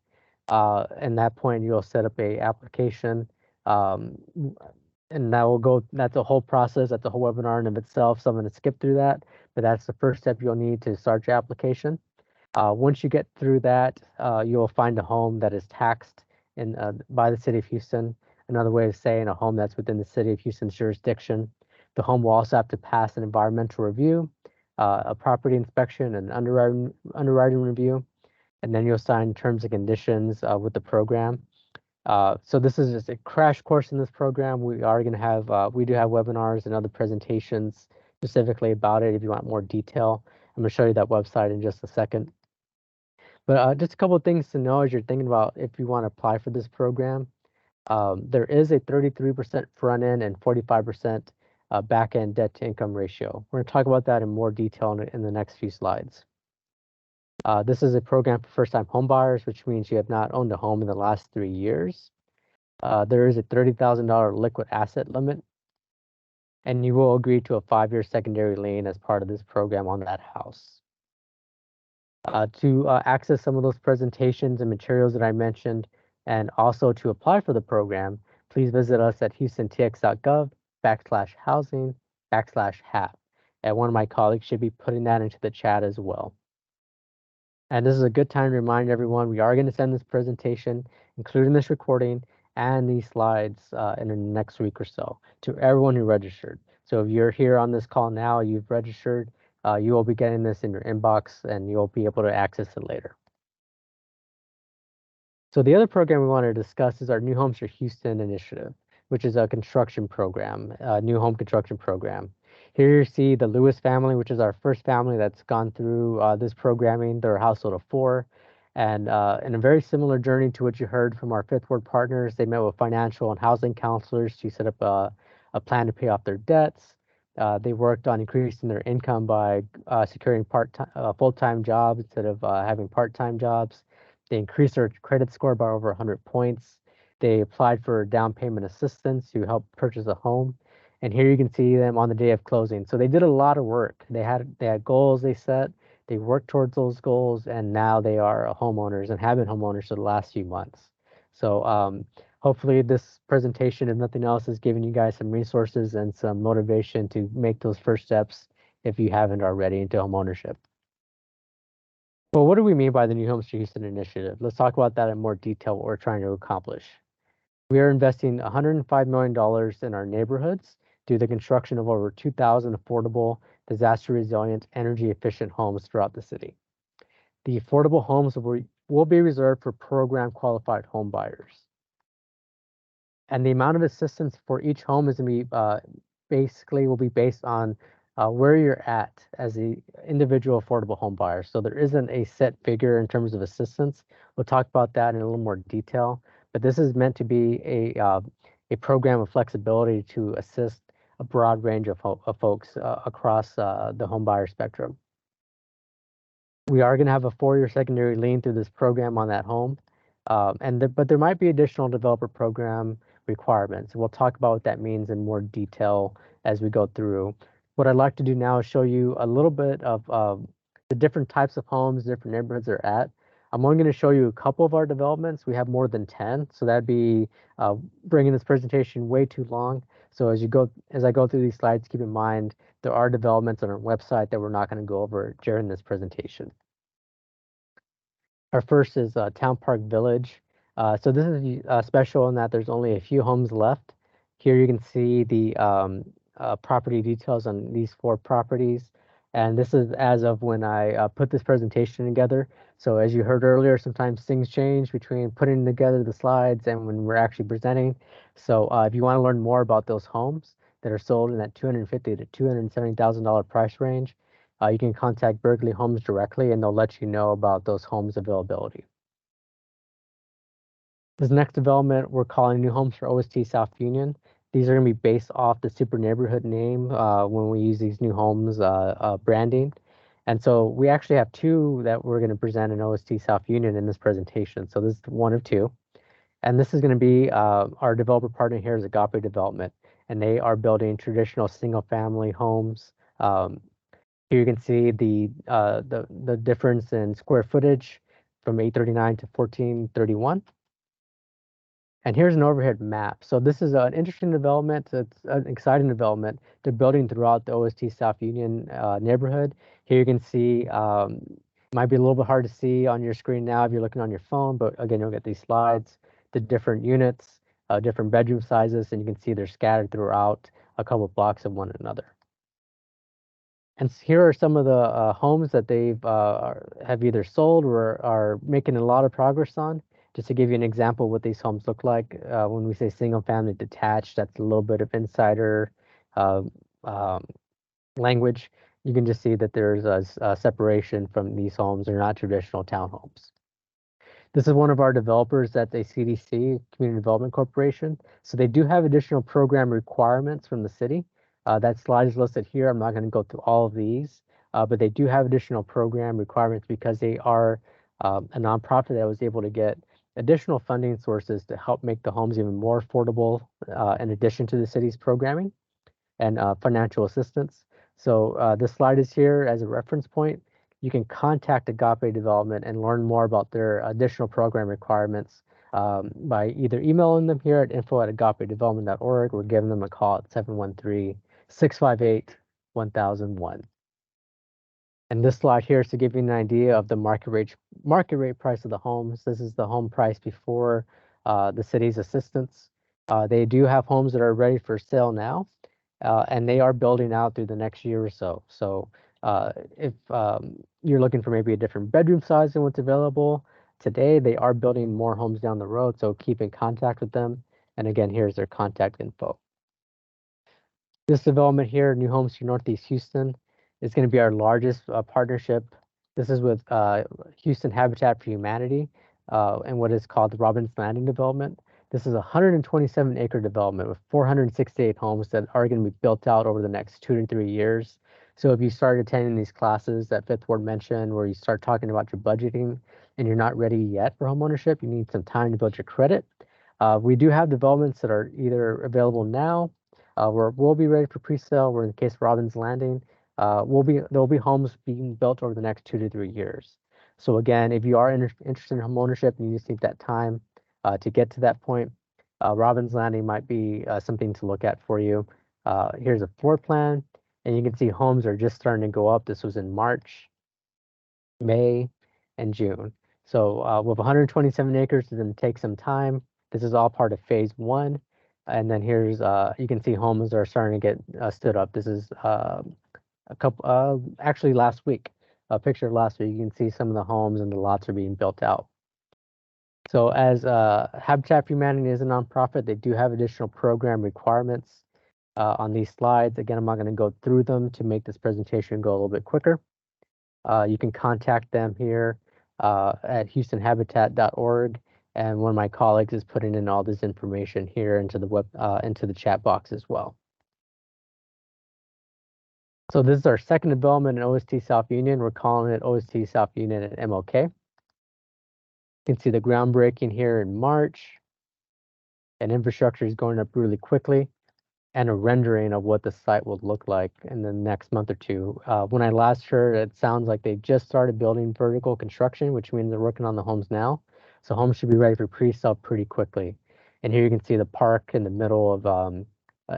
And that point, you'll set up a application. And that's a whole process. That's a whole webinar in of itself. So I'm going to skip through that, but that's the first step you'll need to start your application. Once you get through that, you'll find a home that is taxed by the city of Houston. Another way of saying a home that's within the city of Houston's jurisdiction. The home will also have to pass an environmental review, a property inspection, and underwriting review, and then you'll sign terms and conditions with the program. So this is just a crash course in this program. We do have webinars and other presentations specifically about it if you want more detail. I'm going to show you that website in just a second. But just a couple of things to know as you're thinking about if you want to apply for this program. There is a 33% front end and 45% back end debt to income ratio. We're going to talk about that in more detail in the next few slides. This is a program for first-time homebuyers, which means you have not owned a home in the last 3 years. There is a $30,000 liquid asset limit, and you will agree to a 5-year secondary lien as part of this program on that house. To access some of those presentations and materials that I mentioned, and also to apply for the program, please visit us at houstontx.gov/housing/HAP. And one of my colleagues should be putting that into the chat as well. And this is a good time to remind everyone we are going to send this presentation, including this recording and these slides in the next week or so to everyone who registered. So if you're here on this call now, you've registered, you will be getting this in your inbox and you'll be able to access it later. So the other program we want to discuss is our New Homes for Houston initiative, which is a construction program, a new home construction program. Here you see the Lewis family, which is our first family that's gone through this programming. They're a household of 4. And in a very similar journey to what you heard from our Fifth Ward partners, they met with financial and housing counselors to set up a plan to pay off their debts. They worked on increasing their income by securing full-time jobs instead of having part-time jobs. They increased their credit score by over 100 points. They applied for down payment assistance to help purchase a home. And here you can see them on the day of closing. So they did a lot of work. They had goals they set. They worked towards those goals, and now they are homeowners and have been homeowners for the last few months. So hopefully this presentation, if nothing else, has given you guys some resources and some motivation to make those first steps if you haven't already into homeownership. Well, what do we mean by the New Homes for Houston initiative? Let's talk about that in more detail, what we're trying to accomplish. We are investing $105 million in our neighborhoods through the construction of over 2,000 affordable, disaster-resilient, energy-efficient homes throughout the city. The affordable homes will be reserved for program-qualified home buyers. And the amount of assistance for each home is going to be will be based on where you're at as the individual affordable home buyer. So there isn't a set figure in terms of assistance. We'll talk about that in a little more detail. But this is meant to be a program of flexibility to assist a broad range of folks across the home buyer spectrum. We are going to have a 4-year secondary lien through this program on that home. But there might be additional developer program requirements. We'll talk about what that means in more detail as we go through. What I'd like to do now is show you a little bit of the different types of homes, different neighborhoods they're at. I'm only going to show you a couple of our developments. We have more than 10, so that'd be bringing this presentation way too long. So as I go through these slides, keep in mind there are developments on our website that we're not going to go over during this presentation. Our first is Town Park Village. So this is special in that there's only a few homes left. Here you can see the property details on these 4 properties. And this is as of when I put this presentation together. So as you heard earlier, sometimes things change between putting together the slides and when we're actually presenting. So if you want to learn more about those homes that are sold in that $250,000 to $270,000 price range, you can contact Berkeley Homes directly and they'll let you know about those homes availability. This next development we're calling New Homes for OST South Union. These are going to be based off the super neighborhood name when we use these new homes branding. And so we actually have two that we're going to present in OST South Union in this presentation. So this is one of two. And this is going to be our developer partner here is Agape Development. And they are building traditional single family homes. Here you can see the difference in square footage from 839 to 1431. And here's an overhead map. So this is an interesting development. It's an exciting development. They're building throughout the OST South Union neighborhood. Here you can see, might be a little bit hard to see on your screen now if you're looking on your phone, but again, you'll get these slides, the different units, different bedroom sizes, and you can see they're scattered throughout a couple of blocks of one another. And here are some of the homes that they've have either sold or are making a lot of progress on. Just to give you an example of what these homes look like, when we say single family detached, that's a little bit of insider uh, um, language. You can just see that there's a separation from these homes. They're not traditional townhomes. This is one of our developers at the CDC, Community Development Corporation. So they do have additional program requirements from the city. That slide is listed here. I'm not going to go through all of these, but they do have additional program requirements because they are a nonprofit that was able to get additional funding sources to help make the homes even more affordable in addition to the city's programming and financial assistance. So this slide is here as a reference point. You can contact Agape Development and learn more about their additional program requirements by either emailing them here at info@agapedevelopment.org or giving them a call at 713-658-1001. And this slide here is to give you an idea of the market rate price of the homes. This is the home price before the city's assistance. They do have homes that are ready for sale now, and they are building out through the next year or so. So if you're looking for maybe a different bedroom size than what's available today, they are building more homes down the road. So keep in contact with them. And again, here's their contact info. This development here, New Homes for Northeast Houston, is going to be our largest partnership. This is with Houston Habitat for Humanity and what is called the Robbins Landing development. This is a 127-acre development with 468 homes that are going to be built out over the next 2 to 3 years. So if you start attending these classes that Fifth Ward mentioned, where you start talking about your budgeting and you're not ready yet for homeownership, you need some time to build your credit. We do have developments that are either available now, we'll be ready for pre-sale. We're in the case of Robbins Landing. There'll be homes being built over the next 2 to 3 years. So again, if you are interested in home ownership and you just need that time to get to that point, Robbins Landing might be something to look at for you. Here's a floor plan, and you can see homes are just starting to go up. This was in March, May, and June. So with 127 acres, it's going to take some time. This is all part of phase one. And then here's, you can see homes are starting to get stood up. This is a couple, actually last week, a picture of last week. You can see some of the homes and the lots are being built out. So as Habitat for Humanity is a nonprofit, they do have additional program requirements on these slides. Again, I'm not going to go through them to make this presentation go a little bit quicker. You can contact them here at houstonhabitat.org. And one of my colleagues is putting in all this information here into the chat box as well. So this is our second development in OST South Union. We're calling it OST South Union at MLK. You can see the groundbreaking here in March, and infrastructure is going up really quickly, and a rendering of what the site will look like in the next month or two. When I last heard, it sounds like they just started building vertical construction, which means they're working on the homes now. So homes should be ready for pre-sale pretty quickly. And here you can see the park in the middle of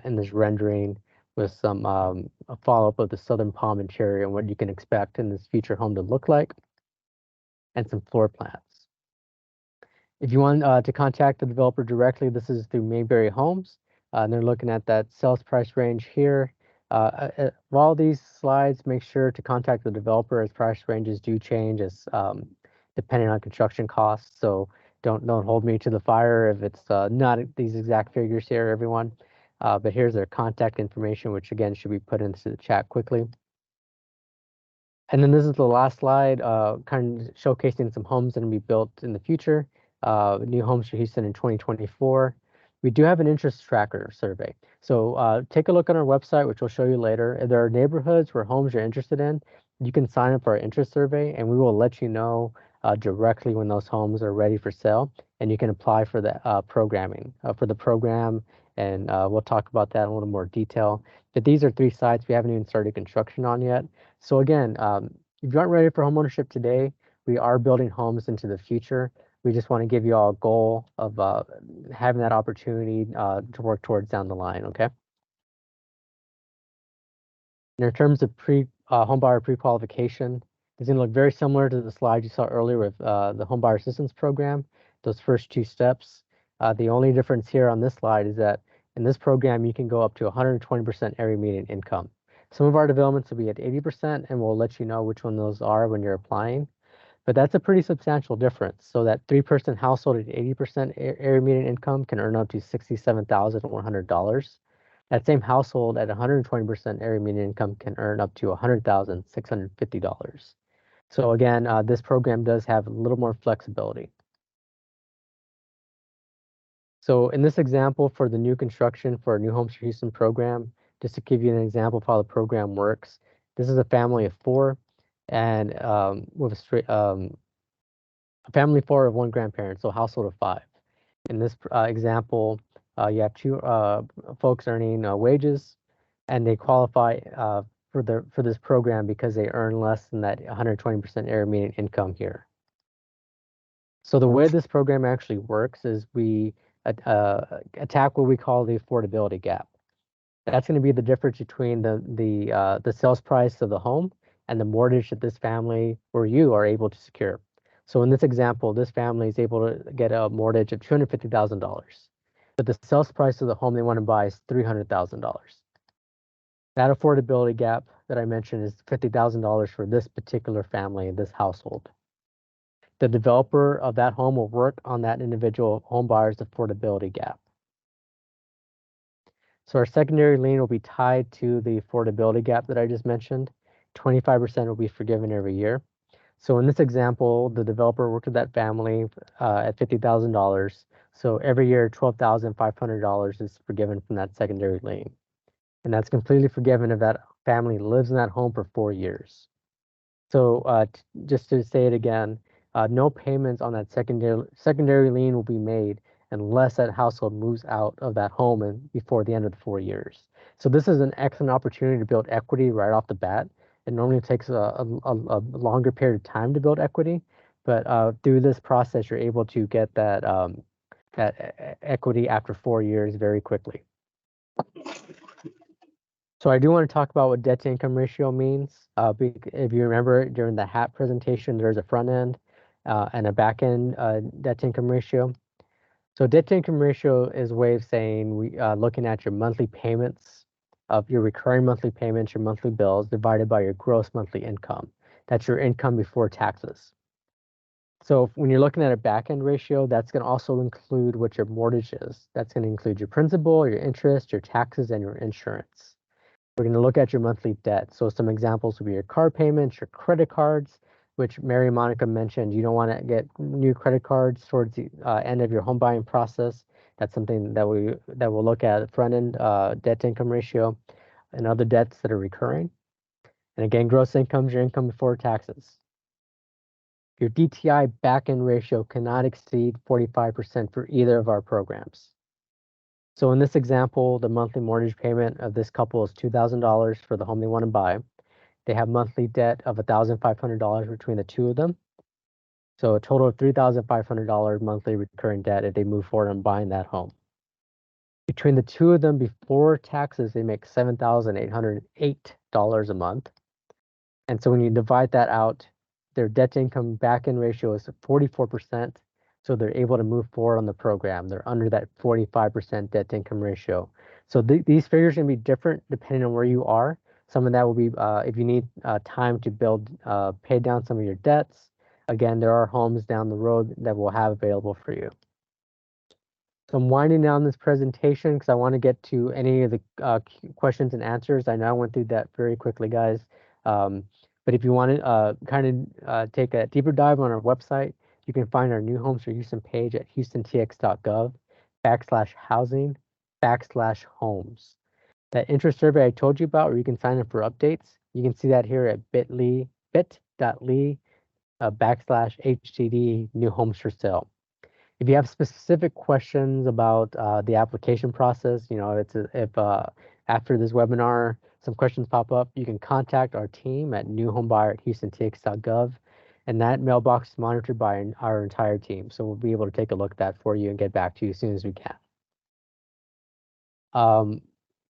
in this rendering with some a follow-up of the Southern Palm interior and what you can expect in this future home to look like, and some floor plans. If you want to contact the developer directly, this is through Mayberry Homes. And they're looking at that sales price range here. For all these slides, make sure to contact the developer as price ranges do change as depending on construction costs. So don't hold me to the fire if it's not these exact figures here, everyone. But here's their contact information, which again should be put into the chat quickly. And then this is the last slide, kind of showcasing some homes that will be built in the future. New homes for Houston in 2024. We do have an interest tracker survey. So take a look on our website, which we'll show you later. If there are neighborhoods where homes you're interested in, you can sign up for our interest survey, and we will let you know directly when those homes are ready for sale. And you can apply for the programming for the program, and we'll talk about that in a little more detail. But these are 3 sites we haven't even started construction on yet. So again, if you aren't ready for homeownership today, we are building homes into the future. We just want to give you all a goal of having that opportunity to work towards down the line, okay? And in terms of homebuyer pre-qualification, it's going to look very similar to the slide you saw earlier with the Homebuyer Assistance Program, those first 2 steps. The only difference here on this slide is that in this program, you can go up to 120% area median income. Some of our developments will be at 80%, and we'll let you know which one those are when you're applying. But that's a pretty substantial difference. So that 3-person household at 80% area median income can earn up to $67,100. That same household at 120% area median income can earn up to $100,650. So again, this program does have a little more flexibility. So in this example for the new construction for a New Homes for Houston program, just to give you an example of how the program works, this is a family of 4, and with a family of 4 of 1 grandparent, so a household of 5. In this example, you have 2 folks earning wages, and they qualify for this program because they earn less than that 120% area median income here. So the way this program actually works is we attack what we call the affordability gap. That's going to be the difference between the sales price of the home and the mortgage that this family or you are able to secure. So in this example, this family is able to get a mortgage of $250,000, but the sales price of the home they want to buy is $300,000. That affordability gap that I mentioned is $50,000 for this particular family, this household. The developer of that home will work on that individual home buyer's affordability gap. So our secondary lien will be tied to the affordability gap that I just mentioned. 25% will be forgiven every year. So in this example, the developer worked with that family at $50,000. So every year, $12,500 is forgiven from that secondary lien. And that's completely forgiven if that family lives in that home for 4 years. So just to say it again, no payments on that secondary lien will be made unless that household moves out of that home and before the end of the 4 years. So this is an excellent opportunity to build equity right off the bat. It normally takes a longer period of time to build equity, but through this process, you're able to get that equity after 4 years very quickly. So I do want to talk about what debt to income ratio means. If you remember during the HAP presentation, there's a front end and a back end debt to income ratio. So debt to income ratio is a way of saying looking at your monthly payments of your recurring monthly payments, your monthly bills divided by your gross monthly income. That's your income before taxes. So when you're looking at a back end ratio, that's going to also include what your mortgage is. That's going to include your principal, your interest, your taxes, and your insurance. We're going to look at your monthly debt. So some examples would be your car payments, your credit cards, which Mary Monica mentioned. You don't want to get new credit cards towards the end of your home buying process. That's something that we'll look at front end debt to income ratio and other debts that are recurring. And again, gross income is your income before taxes. Your DTI back end ratio cannot exceed 45% for either of our programs. So in this example, the monthly mortgage payment of this couple is $2,000 for the home they want to buy. They have monthly debt of $1,500 between the 2 of them. So a total of $3,500 monthly recurring debt if they move forward on buying that home. Between the 2 of them before taxes, they make $7,808 a month. And so when you divide that out, their debt to income back end ratio is 44%. So they're able to move forward on the program. They're under that 45% debt to income ratio. So these figures are going to be different depending on where you are. Some of that will be if you need time to pay down some of your debts. Again, there are homes down the road that we'll have available for you. So I'm winding down this presentation because I want to get to any of the questions and answers. I know I went through that very quickly, guys. But if you want to kind of take a deeper dive on our website, you can find our new Homes for Houston page at houstontx.gov/housing/homes. That interest survey I told you about, where you can sign up for updates, you can see that here at bit.ly /HTD new homes for sale. If you have specific questions about the application process, if after this webinar some questions pop up, you can contact our team at newhomebuyer@houstontx.gov, and that mailbox is monitored by our entire team. So we'll be able to take a look at that for you and get back to you as soon as we can.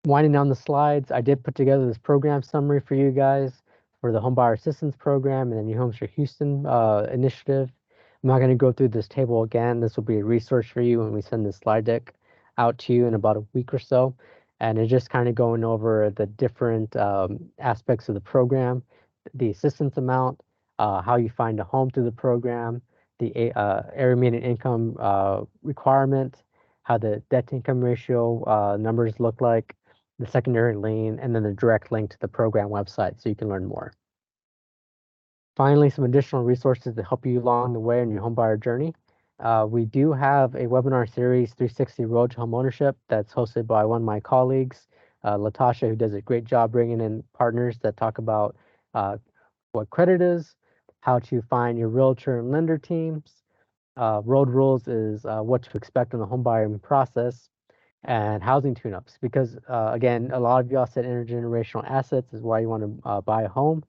Winding down the slides, I did put together this program summary for you guys for the Homebuyer Assistance Program and the New Homes for Houston initiative. I'm not going to go through this table again. This will be a resource for you when we send this slide deck out to you in about a week or so. And it's just kind of going over the different aspects of the program, the assistance amount, how you find a home through the program, the area median income requirement, how the debt to income ratio numbers look like, the secondary lien, and then the direct link to the program website so you can learn more. Finally, some additional resources to help you along the way in your homebuyer journey. We do have a webinar series, 360 Road to Homeownership, that's hosted by one of my colleagues, Latasha, who does a great job bringing in partners that talk about what credit is, how to find your realtor and lender teams. Road rules is what to expect in the home buying process, and housing tune-ups. Because again, a lot of y'all said intergenerational assets is why you want to buy a home.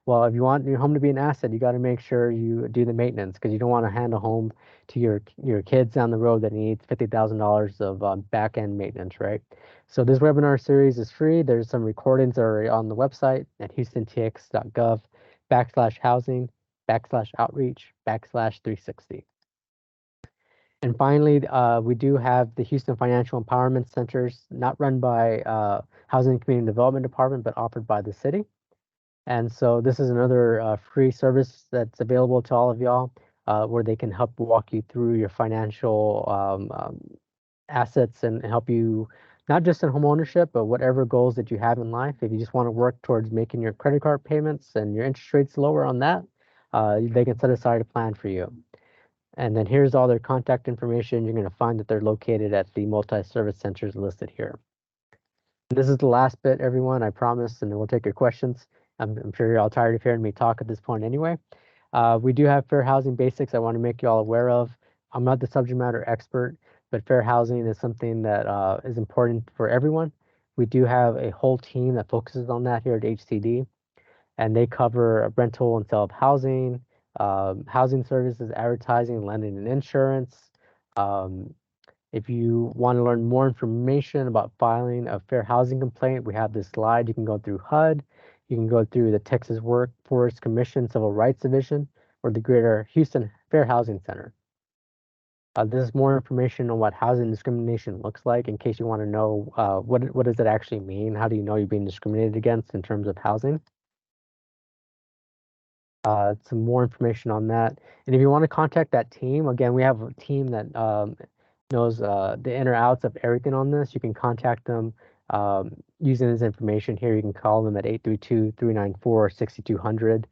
Well, if you want your home to be an asset, you got to make sure you do the maintenance, because you don't want to hand a home to your kids down the road that needs $50,000 of back-end maintenance, right? So this webinar series is free. There's some recordings that are on the website at houstontx.gov/housing/outreach/360. And finally, we do have the Houston Financial Empowerment Centers, not run by Housing and Community Development Department, but offered by the city. And so this is another free service that's available to all of y'all, where they can help walk you through your financial assets and help you not just in home ownership, but whatever goals that you have in life. If you just want to work towards making your credit card payments and your interest rates lower on that, they can set aside a plan for you. And then here's all their contact information. You're going to find that they're located at the multi-service centers listed here. This is the last bit, everyone, I promise, and then we'll take your questions. I'm sure you're all tired of hearing me talk at this point anyway. We do have fair housing basics I want to make you all aware of. I'm not the subject matter expert, but fair housing is something that is important for everyone. We do have a whole team that focuses on that here at HCD, and they cover rental and sale of housing, housing services, advertising, lending, and insurance. If you want to learn more information about filing a fair housing complaint, we have this slide. You can go through HUD, you can go through the Texas Workforce Commission Civil Rights Division, or the Greater Houston Fair Housing Center. This is more information on what housing discrimination looks like, in case you want to know what does it actually mean? How do you know you're being discriminated against in terms of housing? Some more information on that. And if you want to contact that team, again, we have a team that knows the in or outs of everything on this. You can contact them using this information here. You can call them at 832-394-6200,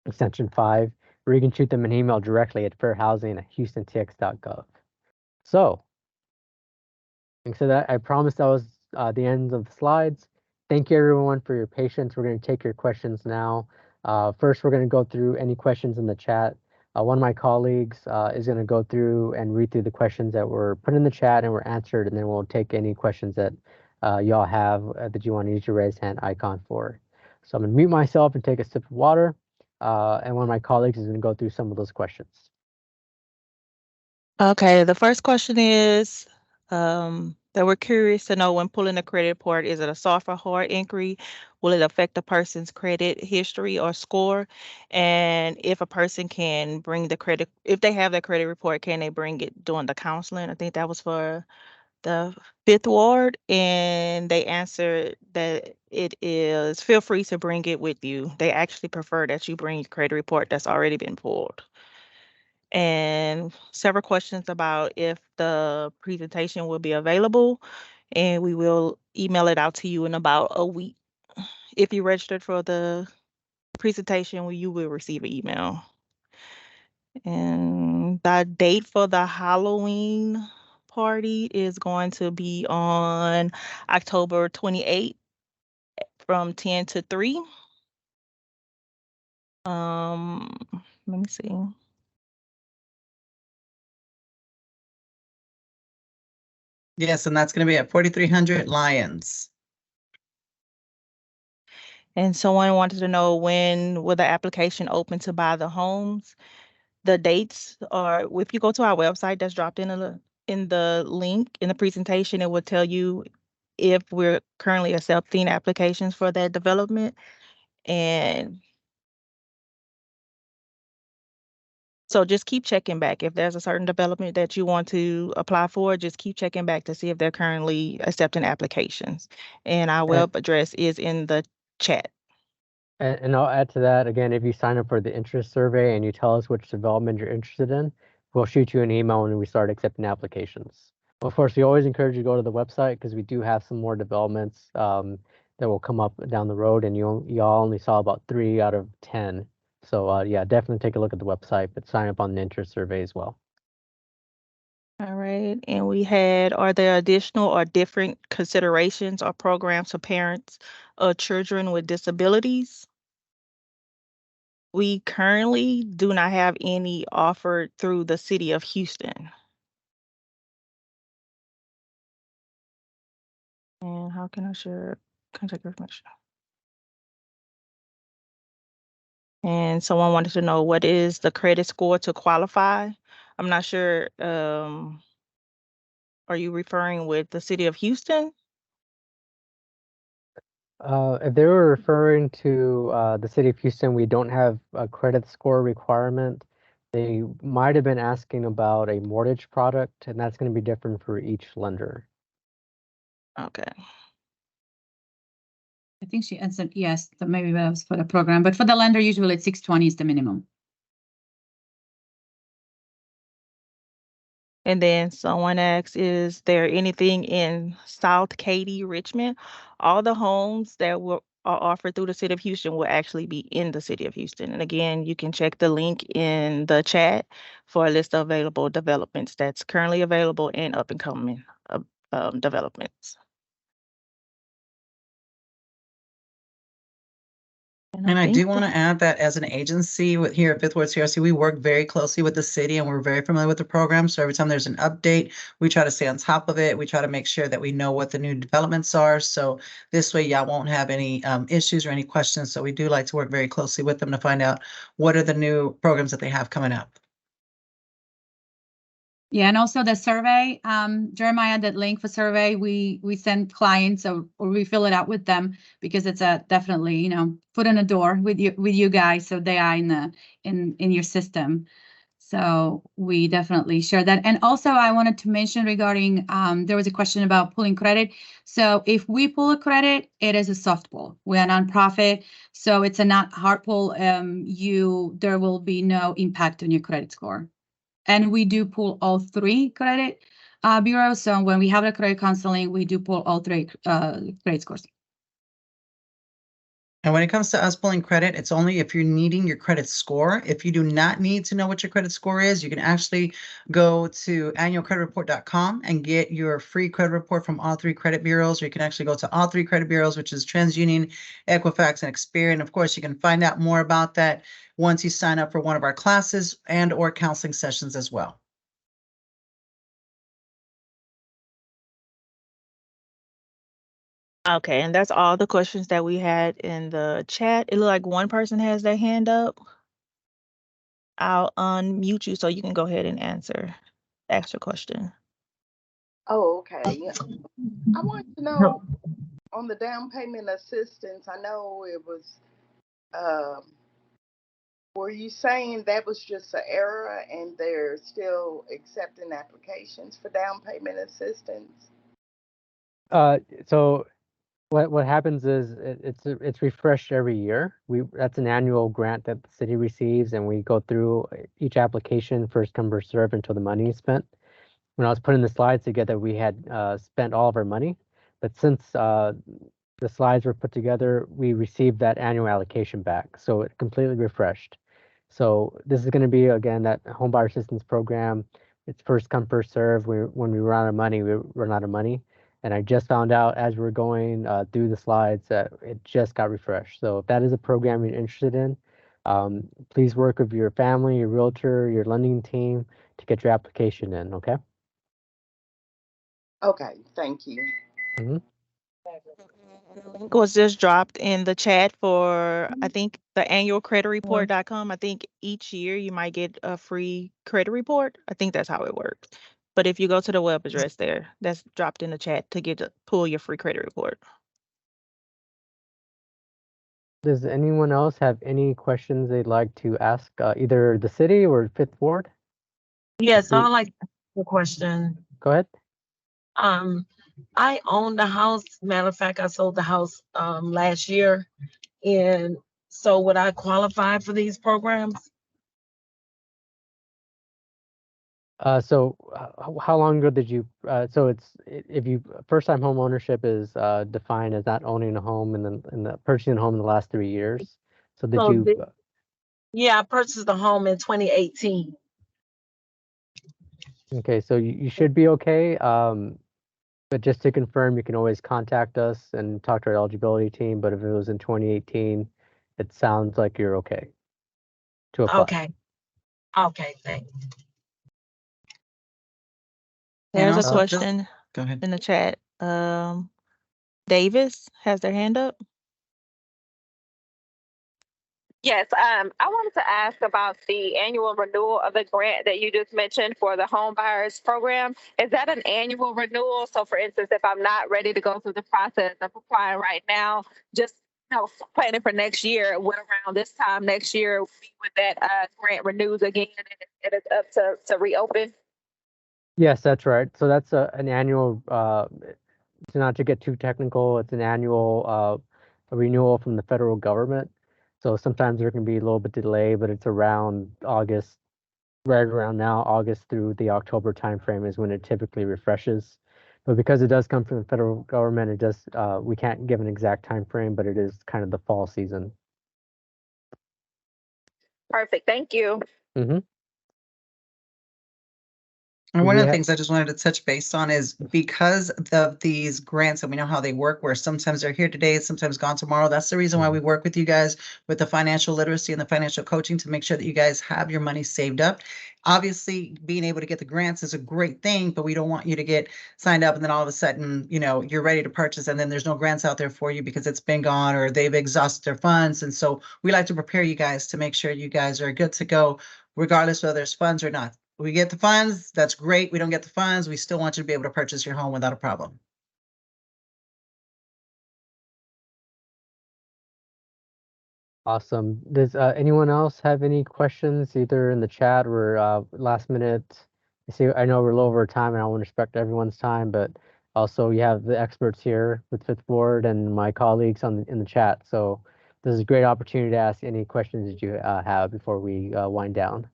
extension 5, or you can shoot them an email directly at fairhousing@houstontx.gov. So, and so that I promised that was the end of the slides. Thank you everyone for your patience. We're going to take your questions now. First, we're going to go through any questions in the chat. One of my colleagues is going to go through and read through the questions that were put in the chat and were answered, and then we'll take any questions that y'all have that you want to use your raise hand icon for. So I'm going to mute myself and take a sip of water, and one of my colleagues is going to go through some of those questions. Okay, the first question is that we're curious to know, when pulling a credit report, is it a soft or hard inquiry? Will it affect a person's credit history or score? And if a person can bring the credit, if they have their credit report, can they bring it during the counseling? I think that was for the 5th Ward, and they answered that it is, feel free to bring it with you. They actually prefer that you bring your credit report that's already been pulled. And several questions about if the presentation will be available, and we will email it out to you in about a week. If you registered for the presentation, you will receive an email. And the date for the Halloween party is going to be on October 28th from 10 to 3. Let me see. Yes, and that's going to be at 4300 Lions. And someone wanted to know, when will the application open to buy the homes? The dates are, if you go to our website, that's dropped in the link in the presentation, it will tell you if we're currently accepting applications for that development. And so just keep checking back. If there's a certain development that you want to apply for, just keep checking back to see if they're currently accepting applications. And our web address is in the chat. And I'll add to that, again, if you sign up for the interest survey and you tell us which development you're interested in, we'll shoot you an email when we start accepting applications. Of course, we always encourage you to go to the website because we do have some more developments that will come up down the road, and y'all only saw about 3 out of 10. So yeah, definitely take a look at the website, but sign up on the interest survey as well. All right, and we had, are there additional or different considerations or programs for parents of children with disabilities? We currently do not have any offered through the city of Houston. And how can I share contact information? And someone wanted to know, what is the credit score to qualify? I'm not sure. Are you referring with the city of Houston? If they were referring to the city of Houston, we don't have a credit score requirement. They might have been asking about a mortgage product, and that's going to be different for each lender. Okay. I think she answered yes, that maybe that was for the program, but for the lender, usually it's 620 is the minimum. And then someone asks, is there anything in South Katy, Richmond? All the homes that are offered through the city of Houston will actually be in the city of Houston. And again, you can check the link in the chat for a list of available developments that's currently available and up and coming developments. And I do want to add that as an agency here at 5th Ward CRC, we work very closely with the city and we're very familiar with the program. So every time there's an update, we try to stay on top of it. We try to make sure that we know what the new developments are. So this way, y'all won't have any issues or any questions. So we do like to work very closely with them to find out what are the new programs that they have coming up. Yeah, and also the survey, Jeremiah, that link for survey, we send clients or we fill it out with them because it's a definitely, foot in the door with you guys, so they are in your system. So we definitely share that. And also I wanted to mention regarding there was a question about pulling credit. So if we pull a credit, it is a soft pull. We are a nonprofit, so it's a not hard pull. There will be no impact on your credit score. And we do pull all 3 credit bureaus. So when we have a credit counseling, we do pull all 3 credit scores. And when it comes to us pulling credit, it's only if you're needing your credit score. If you do not need to know what your credit score is, you can actually go to annualcreditreport.com and get your free credit report from all 3 credit bureaus. Or you can actually go to all 3 credit bureaus, which is TransUnion, Equifax, and Experian. Of course, you can find out more about that once you sign up for one of our classes and or counseling sessions as well. Okay, and that's all the questions that we had in the chat. It looked like one person has their hand up. I'll unmute you so you can go ahead and ask your question. Oh, okay. I wanted to know on the down payment assistance, I know it was were you saying that was just an error and they're still accepting applications for down payment assistance? So what happens is it's refreshed every year. That's an annual grant that the city receives, and we go through each application first come first serve until the money is spent. When I was putting the slides together, we had spent all of our money, but since the slides were put together, we received that annual allocation back, so it completely refreshed. So this is going to be again that home buyer assistance program. It's first come first serve. When we run out of money, we run out of money. And I just found out as we are going through the slides that it just got refreshed. So if that is a program you're interested in, please work with your family, your realtor, your lending team to get your application in. Okay. Okay, thank you. Mm-hmm. Link was just dropped in the chat for, I think, the annualcreditreport.com. I think each year you might get a free credit report. I think that's how it works. But if you go to the web address there, that's dropped in the chat to pull your free credit report. Does anyone else have any questions they'd like to ask either the city or Fifth Ward? Yes, I'd like to ask a question. Go ahead. I own the house. Matter of fact, I sold the house last year. And so would I qualify for these programs? So how long ago did you, so it's, if you, first time home ownership is defined as not owning a home and the purchasing a home in the last 3 years. So did So you, yeah, I purchased the home in 2018. okay, so you should be okay. But just to confirm, you can always contact us and talk to our eligibility team. But if it was in 2018, it sounds like you're okay to apply. Okay. Okay, thanks. There's a also question Go ahead. in the chat. Davis has their hand up. Yes, I wanted to ask about the annual renewal of the grant that you just mentioned for the home buyers program. Is that an annual renewal? So for instance, if I'm not ready to go through the process of applying right now, just planning for next year, when around this time next year, when that grant renews again and it's up to reopen? Yes, that's right. So that's an annual, so not to get too technical, it's an annual renewal from the federal government. So sometimes there can be a little bit delay, but it's around August, right around now, August through the October timeframe is when it typically refreshes. But because it does come from the federal government, it does, we can't give an exact time frame, but it is kind of the fall season. Perfect. Thank you. Mm-hmm. And one of the things I just wanted to touch base on is because of these grants and we know how they work, where sometimes they're here today, sometimes gone tomorrow. That's the reason why we work with you guys with the financial literacy and the financial coaching to make sure that you guys have your money saved up. Obviously, being able to get the grants is a great thing, but we don't want you to get signed up and then all of a sudden, you're ready to purchase and then there's no grants out there for you because it's been gone or they've exhausted their funds. And so we like to prepare you guys to make sure you guys are good to go, regardless whether there's funds or not. We get the funds, that's great. We don't get the funds, we still want you to be able to purchase your home without a problem. Awesome. Does anyone else have any questions either in the chat or last minute? I know we're low over time and I want to respect everyone's time, but also you have the experts here with Fifth Ward and my colleagues in the chat. So this is a great opportunity to ask any questions that you have before we wind down.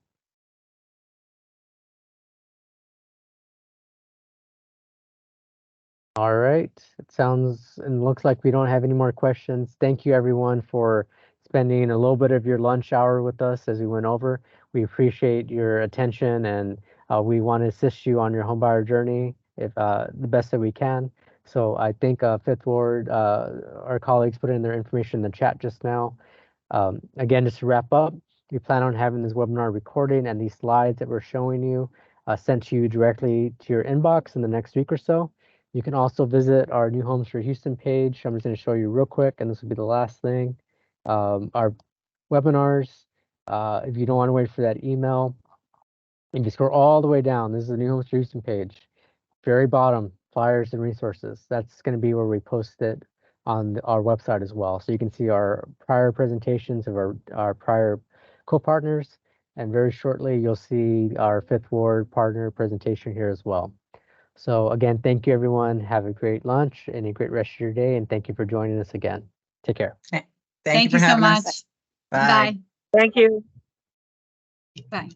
All right. It sounds and looks like we don't have any more questions. Thank you, everyone, for spending a little bit of your lunch hour with us as we went over. We appreciate your attention, and we want to assist you on your homebuyer journey if the best that we can. So I think Fifth Ward, our colleagues put in their information in the chat just now. Again, just to wrap up, we plan on having this webinar recording and these slides that we're showing you sent to you directly to your inbox in the next week or so. You can also visit our New Homes for Houston page. I'm just going to show you real quick, and this will be the last thing. Our webinars, if you don't want to wait for that email, you can scroll all the way down. This is the New Homes for Houston page. Very bottom, flyers and resources. That's going to be where we post it on our website as well. So you can see our prior presentations of our prior co-partners. And very shortly, you'll see our Fifth Ward partner presentation here as well. So again, thank you, everyone. Have a great lunch and a great rest of your day. And thank you for joining us again. Take care. Thank you for so having much. us. Bye. Thank you. Bye.